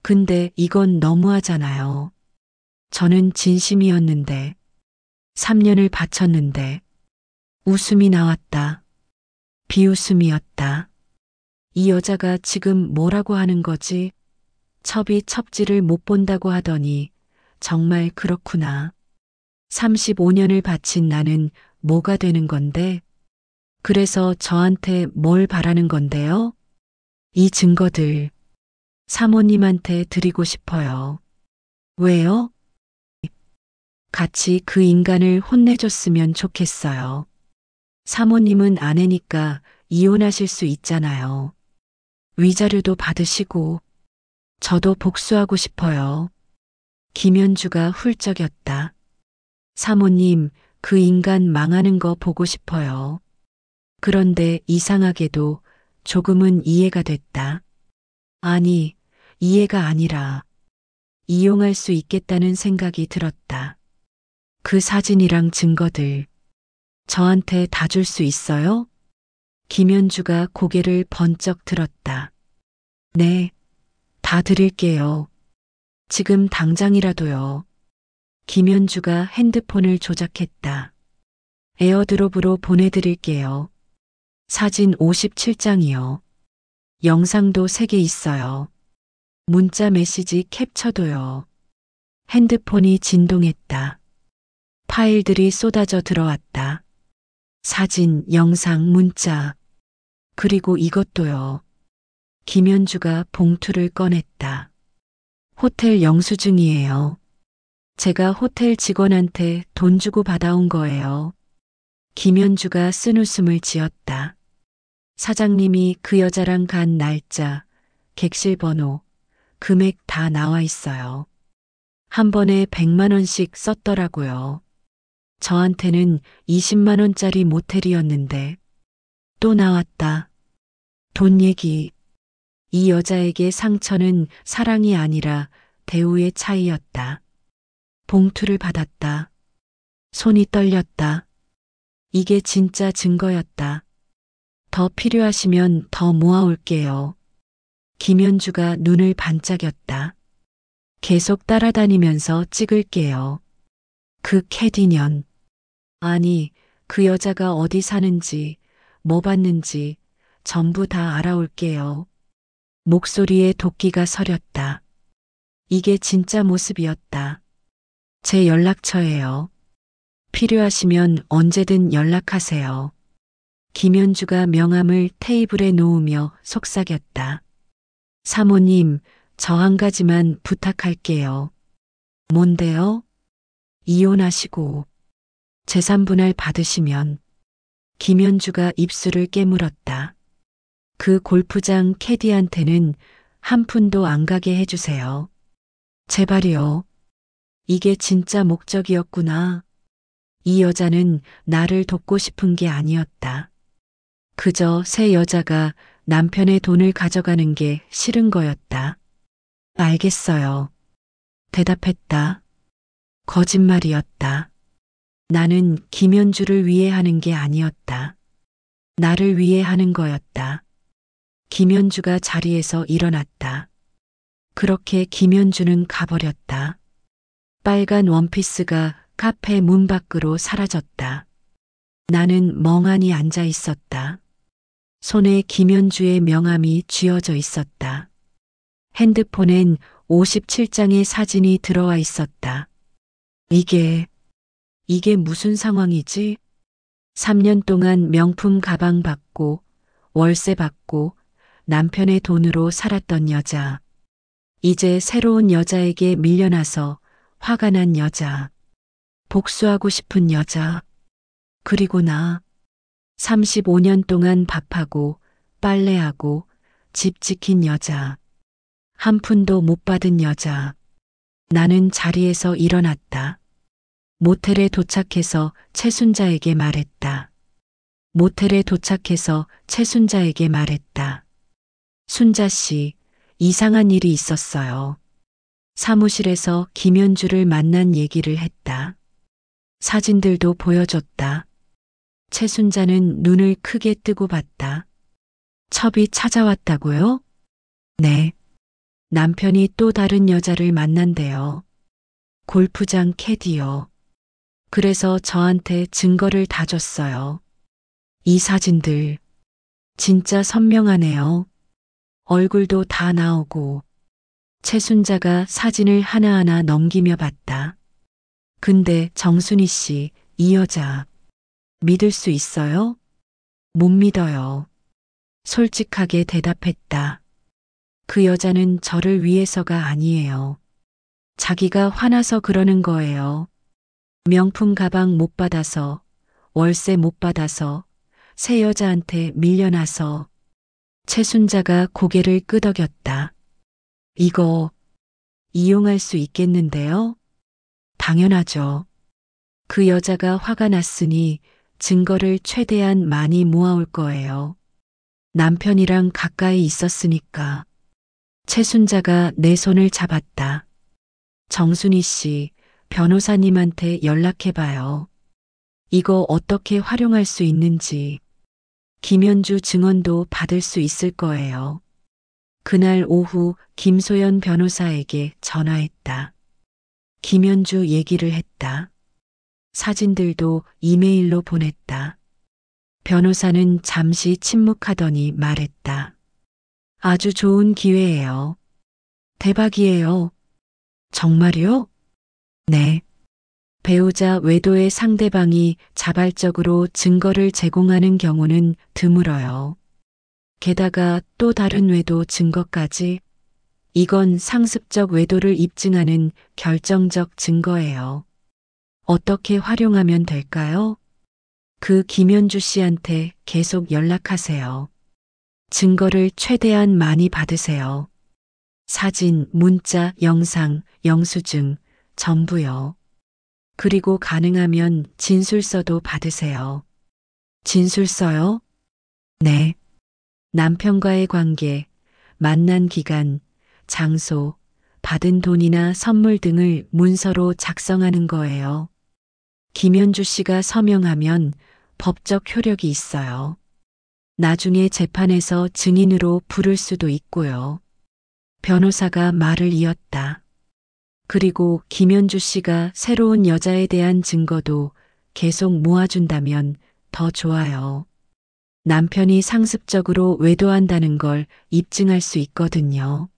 근데 이건 너무하잖아요. 저는 진심이었는데, 3년을 바쳤는데, 웃음이 나왔다. 비웃음이었다. 이 여자가 지금 뭐라고 하는 거지? 첩이 첩지를 못 본다고 하더니 정말 그렇구나. 35년을 바친 나는 뭐가 되는 건데? 그래서 저한테 뭘 바라는 건데요? 이 증거들 사모님한테 드리고 싶어요. 왜요? 같이 그 인간을 혼내줬으면 좋겠어요. 사모님은 아내니까 이혼하실 수 있잖아요. 위자료도 받으시고 저도 복수하고 싶어요. 김현주가 훌쩍였다. 사모님, 그 인간 망하는 거 보고 싶어요. 그런데 이상하게도 조금은 이해가 됐다. 아니, 이해가 아니라 이용할 수 있겠다는 생각이 들었다. 그 사진이랑 증거들 저한테 다 줄 수 있어요? 김현주가 고개를 번쩍 들었다. 네, 다 드릴게요. 지금 당장이라도요. 김현주가 핸드폰을 조작했다. 에어드롭으로 보내드릴게요. 사진 57장이요. 영상도 3개 있어요. 문자 메시지 캡처도요. 핸드폰이 진동했다. 파일들이 쏟아져 들어왔다. 사진, 영상, 문자. 그리고 이것도요. 김현주가 봉투를 꺼냈다. 호텔 영수증이에요. 제가 호텔 직원한테 돈 주고 받아온 거예요. 김현주가 쓴웃음을 지었다. 사장님이 그 여자랑 간 날짜, 객실 번호, 금액 다 나와 있어요. 한 번에 100만 원씩 썼더라고요. 저한테는 20만 원짜리 모텔이었는데 또 나왔다. 돈 얘기. 이 여자에게 상처는 사랑이 아니라 대우의 차이였다. 봉투를 받았다. 손이 떨렸다. 이게 진짜 증거였다. 더 필요하시면 더 모아올게요. 김현주가 눈을 반짝였다. 계속 따라다니면서 찍을게요. 그 캐디년. 아니, 그 여자가 어디 사는지, 뭐 봤는지 전부 다 알아올게요. 목소리에 도끼가 서렸다. 이게 진짜 모습이었다. 제 연락처예요. 필요하시면 언제든 연락하세요. 김현주가 명함을 테이블에 놓으며 속삭였다. 사모님, 저 한 가지만 부탁할게요. 뭔데요? 이혼하시고 재산 분할 받으시면. 김현주가 입술을 깨물었다. 그 골프장 캐디한테는 한 푼도 안 가게 해주세요. 제발이요. 이게 진짜 목적이었구나. 이 여자는 나를 돕고 싶은 게 아니었다. 그저 새 여자가 남편의 돈을 가져가는 게 싫은 거였다. 알겠어요. 대답했다. 거짓말이었다. 나는 김현주를 위해 하는 게 아니었다. 나를 위해 하는 거였다. 김현주가 자리에서 일어났다. 그렇게 김현주는 가버렸다. 빨간 원피스가 카페 문 밖으로 사라졌다. 나는 멍하니 앉아 있었다. 손에 김현주의 명함이 쥐어져 있었다. 핸드폰엔 57장의 사진이 들어와 있었다. 이게 무슨 상황이지? 3년 동안 명품 가방 받고 월세 받고 남편의 돈으로 살았던 여자. 이제 새로운 여자에게 밀려나서 화가 난 여자. 복수하고 싶은 여자. 그리고 나 35년 동안 밥하고 빨래하고 집 지킨 여자. 한 푼도 못 받은 여자. 나는 자리에서 일어났다. 모텔에 도착해서 최순자에게 말했다. 모텔에 도착해서 최순자에게 말했다. 순자 씨, 이상한 일이 있었어요. 사무실에서 김현주를 만난 얘기를 했다. 사진들도 보여줬다. 최순자는 눈을 크게 뜨고 봤다. 첩이 찾아왔다고요? 네. 남편이 또 다른 여자를 만난대요. 골프장 캐디요. 그래서 저한테 증거를 다 줬어요. 이 사진들 진짜 선명하네요. 얼굴도 다 나오고. 최순자가 사진을 하나하나 넘기며 봤다. 근데 정순이 씨, 이 여자 믿을 수 있어요? 못 믿어요. 솔직하게 대답했다. 그 여자는 저를 위해서가 아니에요. 자기가 화나서 그러는 거예요. 명품 가방 못 받아서, 월세 못 받아서, 새 여자한테 밀려나서. 최순자가 고개를 끄덕였다. 이거 이용할 수 있겠는데요? 당연하죠. 그 여자가 화가 났으니 증거를 최대한 많이 모아올 거예요. 남편이랑 가까이 있었으니까. 최순자가 내 손을 잡았다. 정순이 씨, 변호사님한테 연락해봐요. 이거 어떻게 활용할 수 있는지. 김현주 증언도 받을 수 있을 거예요. 그날 오후 김소연 변호사에게 전화했다. 김현주 얘기를 했다. 사진들도 이메일로 보냈다. 변호사는 잠시 침묵하더니 말했다. 아주 좋은 기회예요. 대박이에요. 정말요? 네. 배우자 외도의 상대방이 자발적으로 증거를 제공하는 경우는 드물어요. 게다가 또 다른 외도 증거까지. 이건 상습적 외도를 입증하는 결정적 증거예요. 어떻게 활용하면 될까요? 그 김현주 씨한테 계속 연락하세요. 증거를 최대한 많이 받으세요. 사진, 문자, 영상, 영수증, 전부요. 그리고 가능하면 진술서도 받으세요. 진술서요? 네. 남편과의 관계, 만난 기간, 장소, 받은 돈이나 선물 등을 문서로 작성하는 거예요. 김현주 씨가 서명하면 법적 효력이 있어요. 나중에 재판에서 증인으로 부를 수도 있고요. 변호사가 말을 이었다. 그리고 김현주 씨가 새로운 여자에 대한 증거도 계속 모아준다면 더 좋아요. 남편이 상습적으로 외도한다는 걸 입증할 수 있거든요.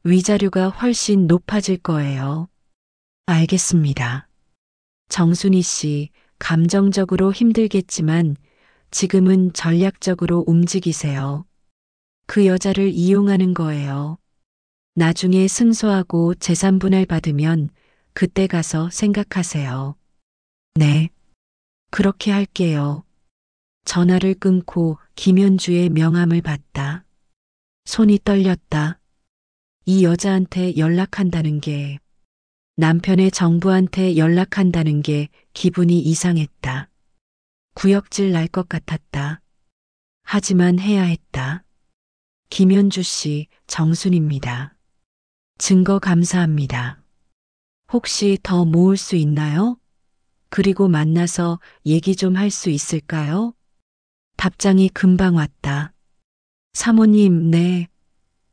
위자료가 훨씬 높아질 거예요. 알겠습니다. 정순이 씨, 감정적으로 힘들겠지만 지금은 전략적으로 움직이세요. 그 여자를 이용하는 거예요. 나중에 승소하고 재산 분할 받으면 그때 가서 생각하세요. 네. 그렇게 할게요. 전화를 끊고 김현주의 명함을 봤다. 손이 떨렸다. 이 여자한테 연락한다는 게, 남편의 정부한테 연락한다는 게 기분이 이상했다. 구역질 날 것 같았다. 하지만 해야 했다. 김현주 씨, 정순입니다. 증거 감사합니다. 혹시 더 모을 수 있나요? 그리고 만나서 얘기 좀 할 수 있을까요? 답장이 금방 왔다. 사모님, 네.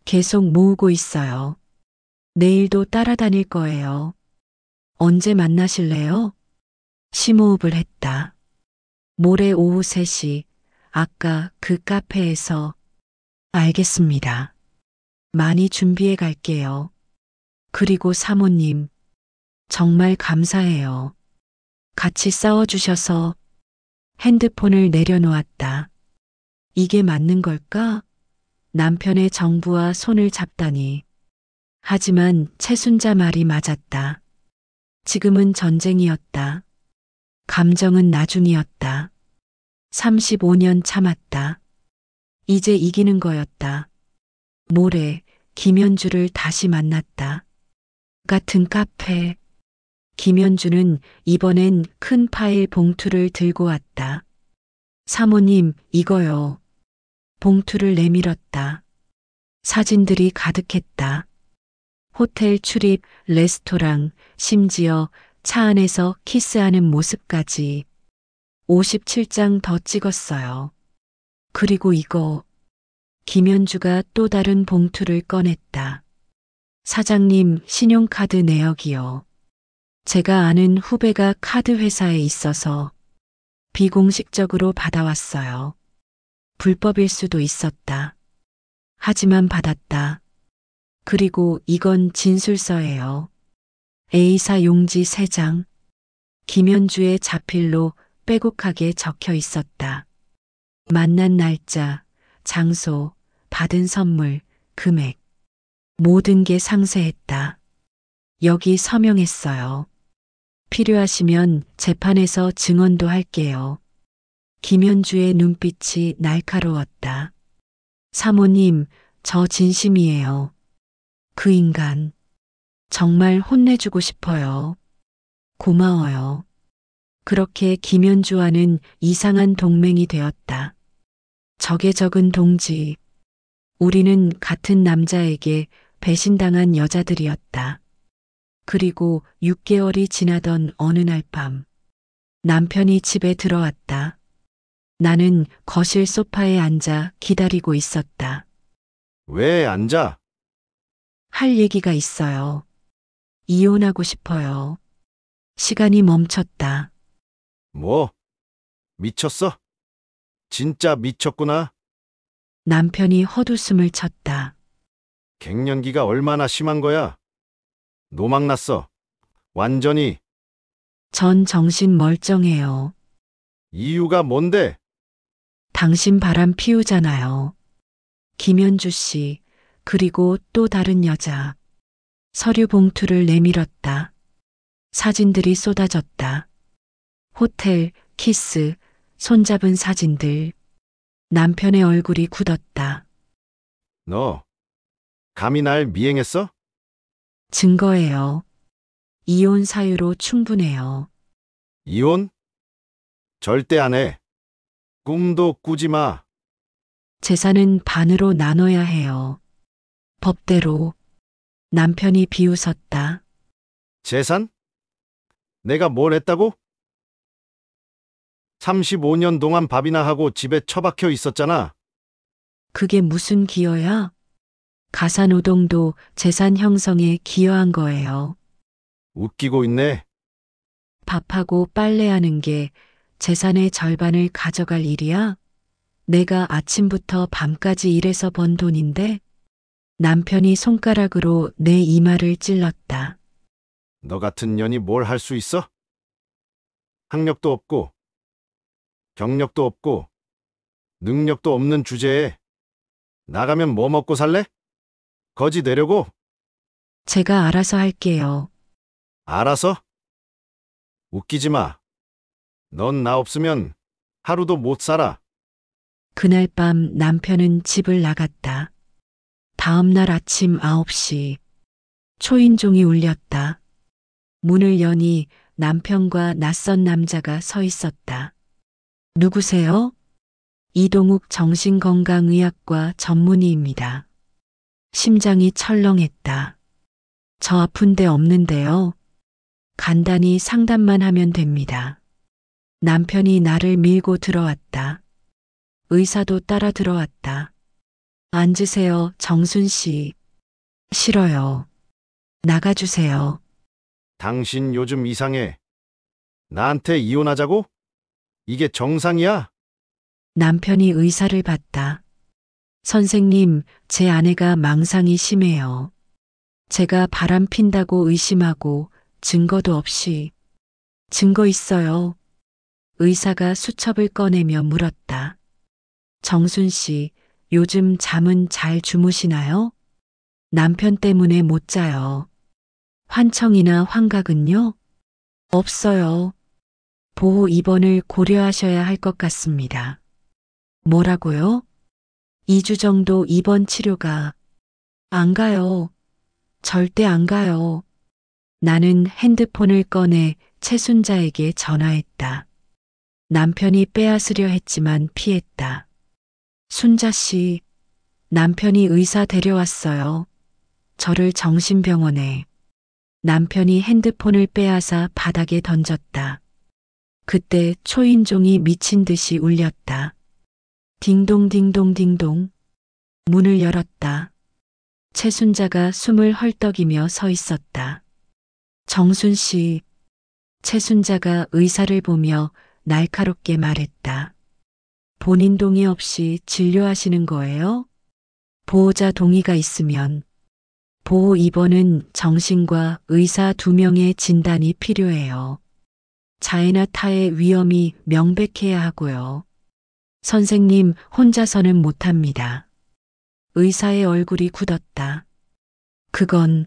계속 모으고 있어요. 내일도 따라다닐 거예요. 언제 만나실래요? 심호흡을 했다. 모레 오후 3시, 아까 그 카페에서. 알겠습니다. 많이 준비해 갈게요. 그리고 사모님, 정말 감사해요. 같이 싸워주셔서. 핸드폰을 내려놓았다. 이게 맞는 걸까? 남편의 정부와 손을 잡다니. 하지만 최순자 말이 맞았다. 지금은 전쟁이었다. 감정은 나중이었다. 35년 참았다. 이제 이기는 거였다. 모레 김현주를 다시 만났다. 같은 카페. 김현주는 이번엔 큰 파일 봉투를 들고 왔다. 사모님, 이거요. 봉투를 내밀었다. 사진들이 가득했다. 호텔 출입, 레스토랑, 심지어 차 안에서 키스하는 모습까지. 57장 더 찍었어요. 그리고 이거. 김현주가 또 다른 봉투를 꺼냈다. 사장님, 신용카드 내역이요. 제가 아는 후배가 카드 회사에 있어서 비공식적으로 받아왔어요. 불법일 수도 있었다. 하지만 받았다. 그리고 이건 진술서예요. A사 용지 3장. 김현주의 자필로 빼곡하게 적혀 있었다. 만난 날짜, 장소, 받은 선물, 금액. 모든 게 상세했다. 여기 서명했어요. 필요하시면 재판에서 증언도 할게요. 김현주의 눈빛이 날카로웠다. 사모님, 저 진심이에요. 그 인간. 정말 혼내주고 싶어요. 고마워요. 그렇게 김현주와는 이상한 동맹이 되었다. 적에 적은 동지. 우리는 같은 남자에게 배신당한 여자들이었다. 그리고 6개월이 지나던 어느 날 밤, 남편이 집에 들어왔다. 나는 거실 소파에 앉아 기다리고 있었다. 왜 앉아? 할 얘기가 있어요. 이혼하고 싶어요. 시간이 멈췄다. 뭐? 미쳤어? 진짜 미쳤구나. 남편이 헛웃음을 쳤다. 갱년기가 얼마나 심한 거야? 노망났어. 완전히. 전 정신 멀쩡해요. 이유가 뭔데? 당신 바람 피우잖아요. 김현주 씨, 그리고 또 다른 여자. 서류 봉투를 내밀었다. 사진들이 쏟아졌다. 호텔, 키스, 손잡은 사진들. 남편의 얼굴이 굳었다. 너 감히 날 미행했어? 증거예요. 이혼 사유로 충분해요. 이혼? 절대 안 해. 꿈도 꾸지 마. 재산은 반으로 나눠야 해요. 법대로. 남편이 비웃었다. 재산? 내가 뭘 했다고? 35년 동안 밥이나 하고 집에 처박혀 있었잖아. 그게 무슨 기여야? 가사노동도 재산 형성에 기여한 거예요. 웃기고 있네. 밥하고 빨래하는 게 재산의 절반을 가져갈 일이야? 내가 아침부터 밤까지 일해서 번 돈인데? 남편이 손가락으로 내 이마를 찔렀다. 너 같은 년이 뭘 할 수 있어? 학력도 없고, 경력도 없고, 능력도 없는 주제에 나가면 뭐 먹고 살래? 거지 되려고? 제가 알아서 할게요. 알아서? 웃기지 마. 넌 나 없으면 하루도 못 살아. 그날 밤 남편은 집을 나갔다. 다음 날 아침 9시 초인종이 울렸다. 문을 여니 남편과 낯선 남자가 서 있었다. 누구세요? 이동욱 정신건강의학과 전문의입니다. 심장이 철렁했다. 저 아픈 데 없는데요. 간단히 상담만 하면 됩니다. 남편이 나를 밀고 들어왔다. 의사도 따라 들어왔다. 앉으세요, 정순 씨. 싫어요. 나가주세요. 당신 요즘 이상해. 나한테 이혼하자고? 이게 정상이야? 남편이 의사를 봤다. 선생님, 제 아내가 망상이 심해요. 제가 바람 핀다고 의심하고 증거도 없이. 증거 있어요. 의사가 수첩을 꺼내며 물었다. 정순 씨, 요즘 잠은 잘 주무시나요? 남편 때문에 못 자요. 환청이나 환각은요? 없어요. 보호 입원을 고려하셔야 할 것 같습니다. 뭐라고요? 2주 정도 입원 치료가. 안 가요. 절대 안 가요. 나는 핸드폰을 꺼내 최순자에게 전화했다. 남편이 빼앗으려 했지만 피했다. 순자 씨, 남편이 의사 데려왔어요. 저를 정신병원에. 남편이 핸드폰을 빼앗아 바닥에 던졌다. 그때 초인종이 미친 듯이 울렸다. 딩동딩동딩동. 문을 열었다. 최순자가 숨을 헐떡이며 서 있었다. 정순 씨. 최순자가 의사를 보며 날카롭게 말했다. 본인 동의 없이 진료하시는 거예요? 보호자 동의가 있으면. 보호 입원은 정신과 의사 2명의 진단이 필요해요. 자해나 타해 위험이 명백해야 하고요. 선생님 혼자서는 못합니다. 의사의 얼굴이 굳었다. 그건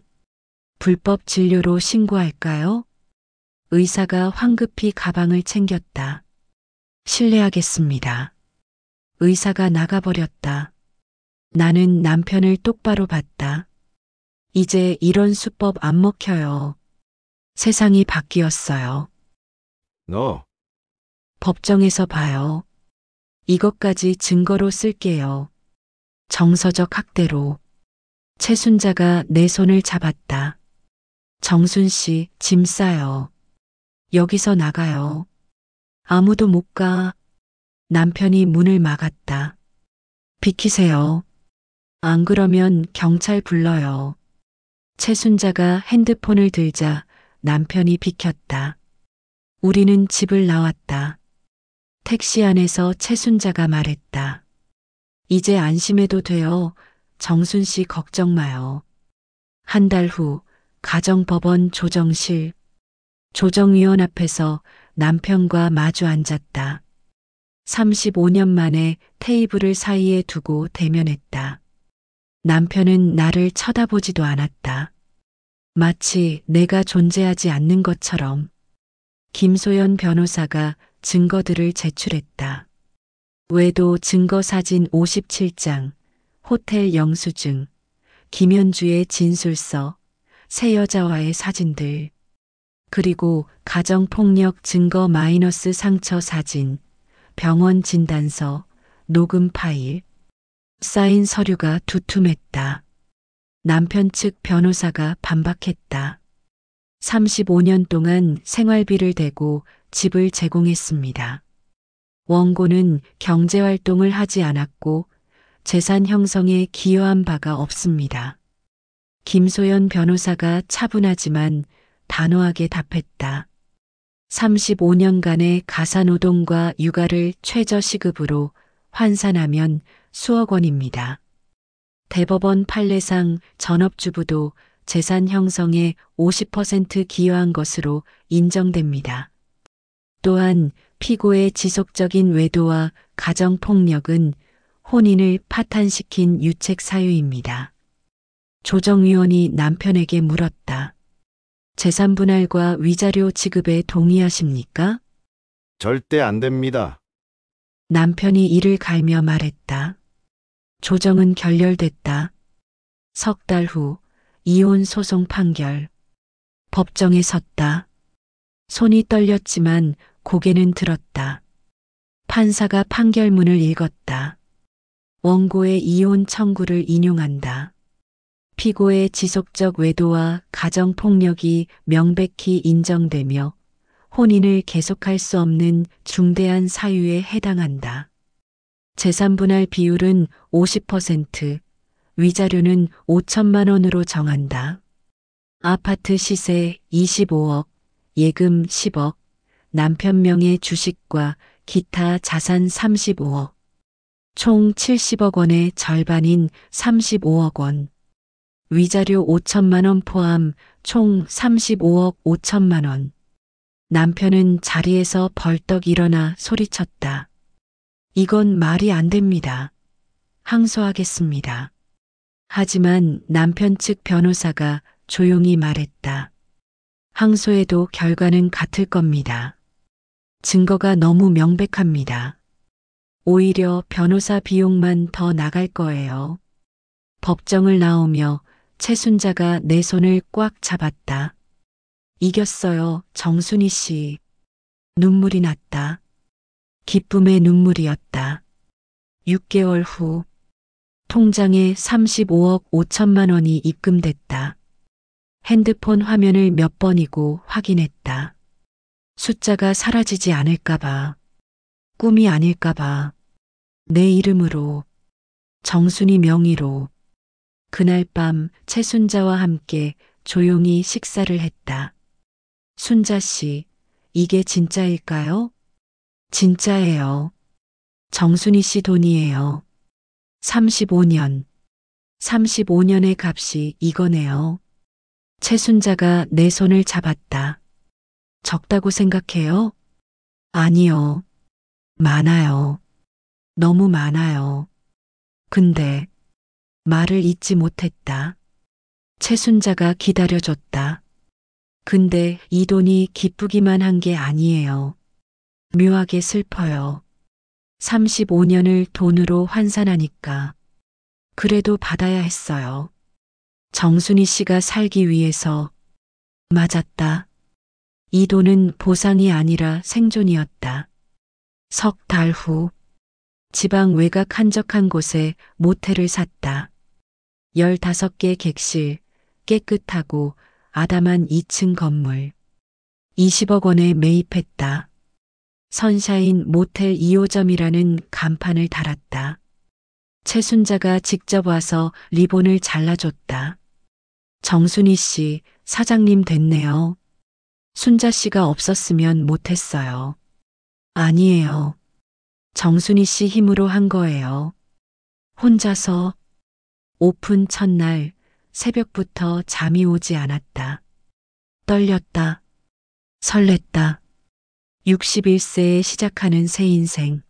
불법 진료로 신고할까요? 의사가 황급히 가방을 챙겼다. 실례하겠습니다. 의사가 나가버렸다. 나는 남편을 똑바로 봤다. 이제 이런 수법 안 먹혀요. 세상이 바뀌었어요. 너, 법정에서 봐요. 이것까지 증거로 쓸게요. 정서적 학대로. 최순자가 내 손을 잡았다. 정순 씨, 짐 싸요. 여기서 나가요. 아무도 못 가. 남편이 문을 막았다. 비키세요. 안 그러면 경찰 불러요. 최순자가 핸드폰을 들자 남편이 비켰다. 우리는 집을 나왔다. 택시 안에서 최순자가 말했다. 이제 안심해도 돼요. 정순 씨 걱정 마요. 한 달 후 가정법원 조정실. 조정위원 앞에서 남편과 마주 앉았다. 35년 만에 테이블을 사이에 두고 대면했다. 남편은 나를 쳐다보지도 않았다. 마치 내가 존재하지 않는 것처럼. 김소연 변호사가 증거들을 제출했다. 외도 증거 사진 57장, 호텔 영수증, 김현주의 진술서, 세 여자와의 사진들, 그리고 가정폭력 증거 마이너스 상처 사진, 병원 진단서, 녹음 파일, 사인 서류가 두툼했다. 남편 측 변호사가 반박했다. 35년 동안 생활비를 대고 집을 제공했습니다. 원고는 경제활동을 하지 않았고 재산 형성에 기여한 바가 없습니다. 김소연 변호사가 차분하지만 단호하게 답했다. 35년간의 가사노동과 육아를 최저시급으로 환산하면 수억 원입니다. 대법원 판례상 전업주부도 재산 형성에 50% 기여한 것으로 인정됩니다. 또한 피고의 지속적인 외도와 가정폭력은 혼인을 파탄시킨 유책 사유입니다. 조정위원이 남편에게 물었다. 재산 분할과 위자료 지급에 동의하십니까? 절대 안 됩니다. 남편이 이를 갈며 말했다. 조정은 결렬됐다. 석 달 후 이혼 소송 판결. 법정에 섰다. 손이 떨렸지만 고개는 들었다. 판사가 판결문을 읽었다. 원고의 이혼 청구를 인용한다. 피고의 지속적 외도와 가정폭력이 명백히 인정되며 혼인을 계속할 수 없는 중대한 사유에 해당한다. 재산분할 비율은 50%, 위자료는 5천만 원으로 정한다. 아파트 시세 25억, 예금 10억, 남편 명의 주식과 기타 자산 35억, 총 70억 원의 절반인 35억 원, 위자료 5천만 원 포함 총 35억 5천만 원. 남편은 자리에서 벌떡 일어나 소리쳤다. 이건 말이 안 됩니다. 항소하겠습니다. 하지만 남편 측 변호사가 조용히 말했다. 항소해도 결과는 같을 겁니다. 증거가 너무 명백합니다. 오히려 변호사 비용만 더 나갈 거예요. 법정을 나오며 최순자가 내 손을 꽉 잡았다. 이겼어요, 정순이 씨. 눈물이 났다. 기쁨의 눈물이었다. 6개월 후 통장에 35억 5천만 원이 입금됐다. 핸드폰 화면을 몇 번이고 확인했다. 숫자가 사라지지 않을까봐, 꿈이 아닐까봐, 내 이름으로, 정순이 명의로. 그날 밤 최순자와 함께 조용히 식사를 했다. 순자 씨, 이게 진짜일까요? 진짜예요. 정순이 씨 돈이에요. 35년. 35년의 값이 이거네요. 최순자가 내 손을 잡았다. 적다고 생각해요? 아니요. 많아요. 너무 많아요. 근데 말을 잇지 못했다. 최순자가 기다려줬다. 근데 이 돈이 기쁘기만 한 게 아니에요. 묘하게 슬퍼요. 35년을 돈으로 환산하니까. 그래도 받아야 했어요. 정순이 씨가 살기 위해서. 맞았다. 이 돈은 보상이 아니라 생존이었다. 석 달 후 지방 외곽 한적한 곳에 모텔을 샀다. 15개 객실, 깨끗하고 아담한 2층 건물. 20억 원에 매입했다. 선샤인 모텔 2호점이라는 간판을 달았다. 최순자가 직접 와서 리본을 잘라줬다. 정순이 씨, 사장님 됐네요. 순자 씨가 없었으면 못했어요. 아니에요. 정순이 씨 힘으로 한 거예요. 혼자서. 오픈 첫날 새벽부터 잠이 오지 않았다. 떨렸다. 설렜다. 61세에 시작하는 새 인생.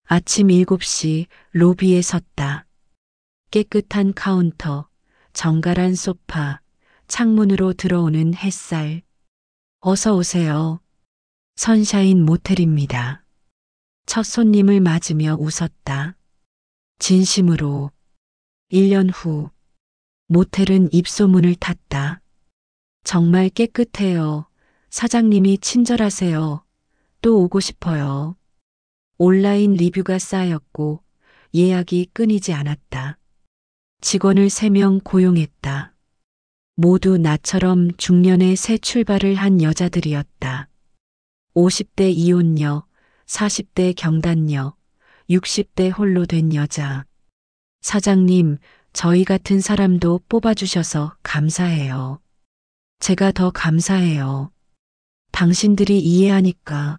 아침 7시 로비에 섰다. 깨끗한 카운터, 정갈한 소파, 창문으로 들어오는 햇살. 어서 오세요. 선샤인 모텔입니다. 첫 손님을 맞으며 웃었다. 진심으로. 1년 후 모텔은 입소문을 탔다. 정말 깨끗해요. 사장님이 친절하세요. 또 오고 싶어요. 온라인 리뷰가 쌓였고 예약이 끊이지 않았다. 직원을 3명 고용했다. 모두 나처럼 중년의 새 출발을 한 여자들이었다. 50대 이혼녀, 40대 경단녀, 60대 홀로 된 여자. 사장님, 저희 같은 사람도 뽑아주셔서 감사해요. 제가 더 감사해요. 당신들이 이해하니까.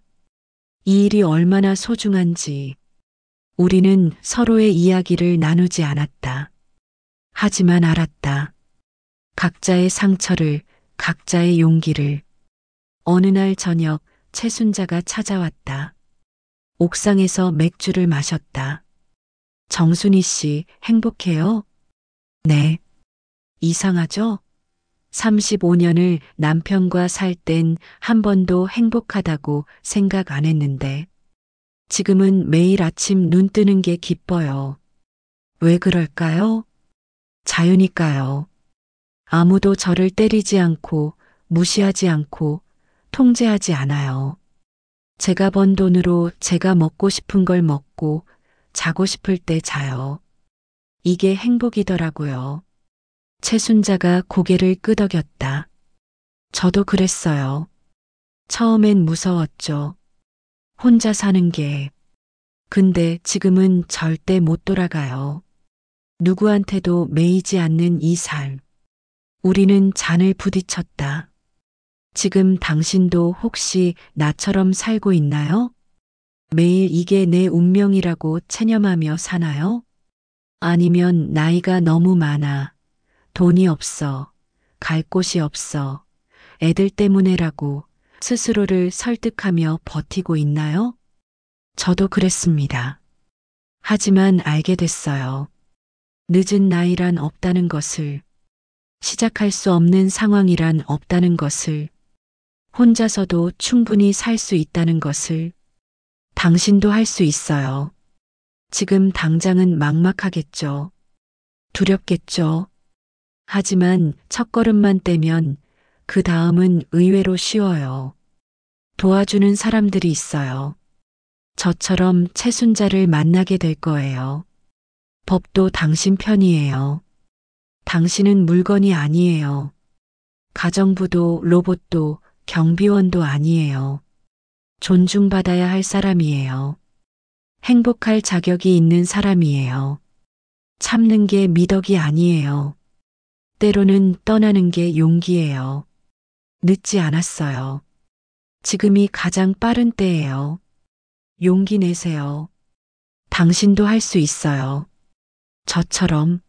이 일이 얼마나 소중한지. 우리는 서로의 이야기를 나누지 않았다. 하지만 알았다. 각자의 상처를, 각자의 용기를. 어느 날 저녁 최순자가 찾아왔다. 옥상에서 맥주를 마셨다. 정순이 씨, 행복해요? 네. 이상하죠? 35년을 남편과 살 땐 한 번도 행복하다고 생각 안 했는데. 지금은 매일 아침 눈 뜨는 게 기뻐요. 왜 그럴까요? 자유니까요. 아무도 저를 때리지 않고, 무시하지 않고, 통제하지 않아요. 제가 번 돈으로 제가 먹고 싶은 걸 먹고, 자고 싶을 때 자요. 이게 행복이더라고요. 최순자가 고개를 끄덕였다. 저도 그랬어요. 처음엔 무서웠죠. 혼자 사는 게. 근데 지금은 절대 못 돌아가요. 누구한테도 매이지 않는 이 삶. 우리는 잔을 부딪혔다. 지금 당신도 혹시 나처럼 살고 있나요? 매일 이게 내 운명이라고 체념하며 사나요? 아니면 나이가 너무 많아. 돈이 없어. 갈 곳이 없어. 애들 때문에라고 스스로를 설득하며 버티고 있나요? 저도 그랬습니다. 하지만 알게 됐어요. 늦은 나이란 없다는 것을, 시작할 수 없는 상황이란 없다는 것을, 혼자서도 충분히 살 수 있다는 것을, 당신도 할 수 있어요. 지금 당장은 막막하겠죠. 두렵겠죠. 하지만 첫걸음만 떼면 그 다음은 의외로 쉬워요. 도와주는 사람들이 있어요. 저처럼 최순자를 만나게 될 거예요. 법도 당신 편이에요. 당신은 물건이 아니에요. 가정부도 로봇도 경비원도 아니에요. 존중받아야 할 사람이에요. 행복할 자격이 있는 사람이에요. 참는 게 미덕이 아니에요. 때로는 떠나는 게 용기예요. 늦지 않았어요. 지금이 가장 빠른 때예요. 용기 내세요. 당신도 할 수 있어요. 저처럼.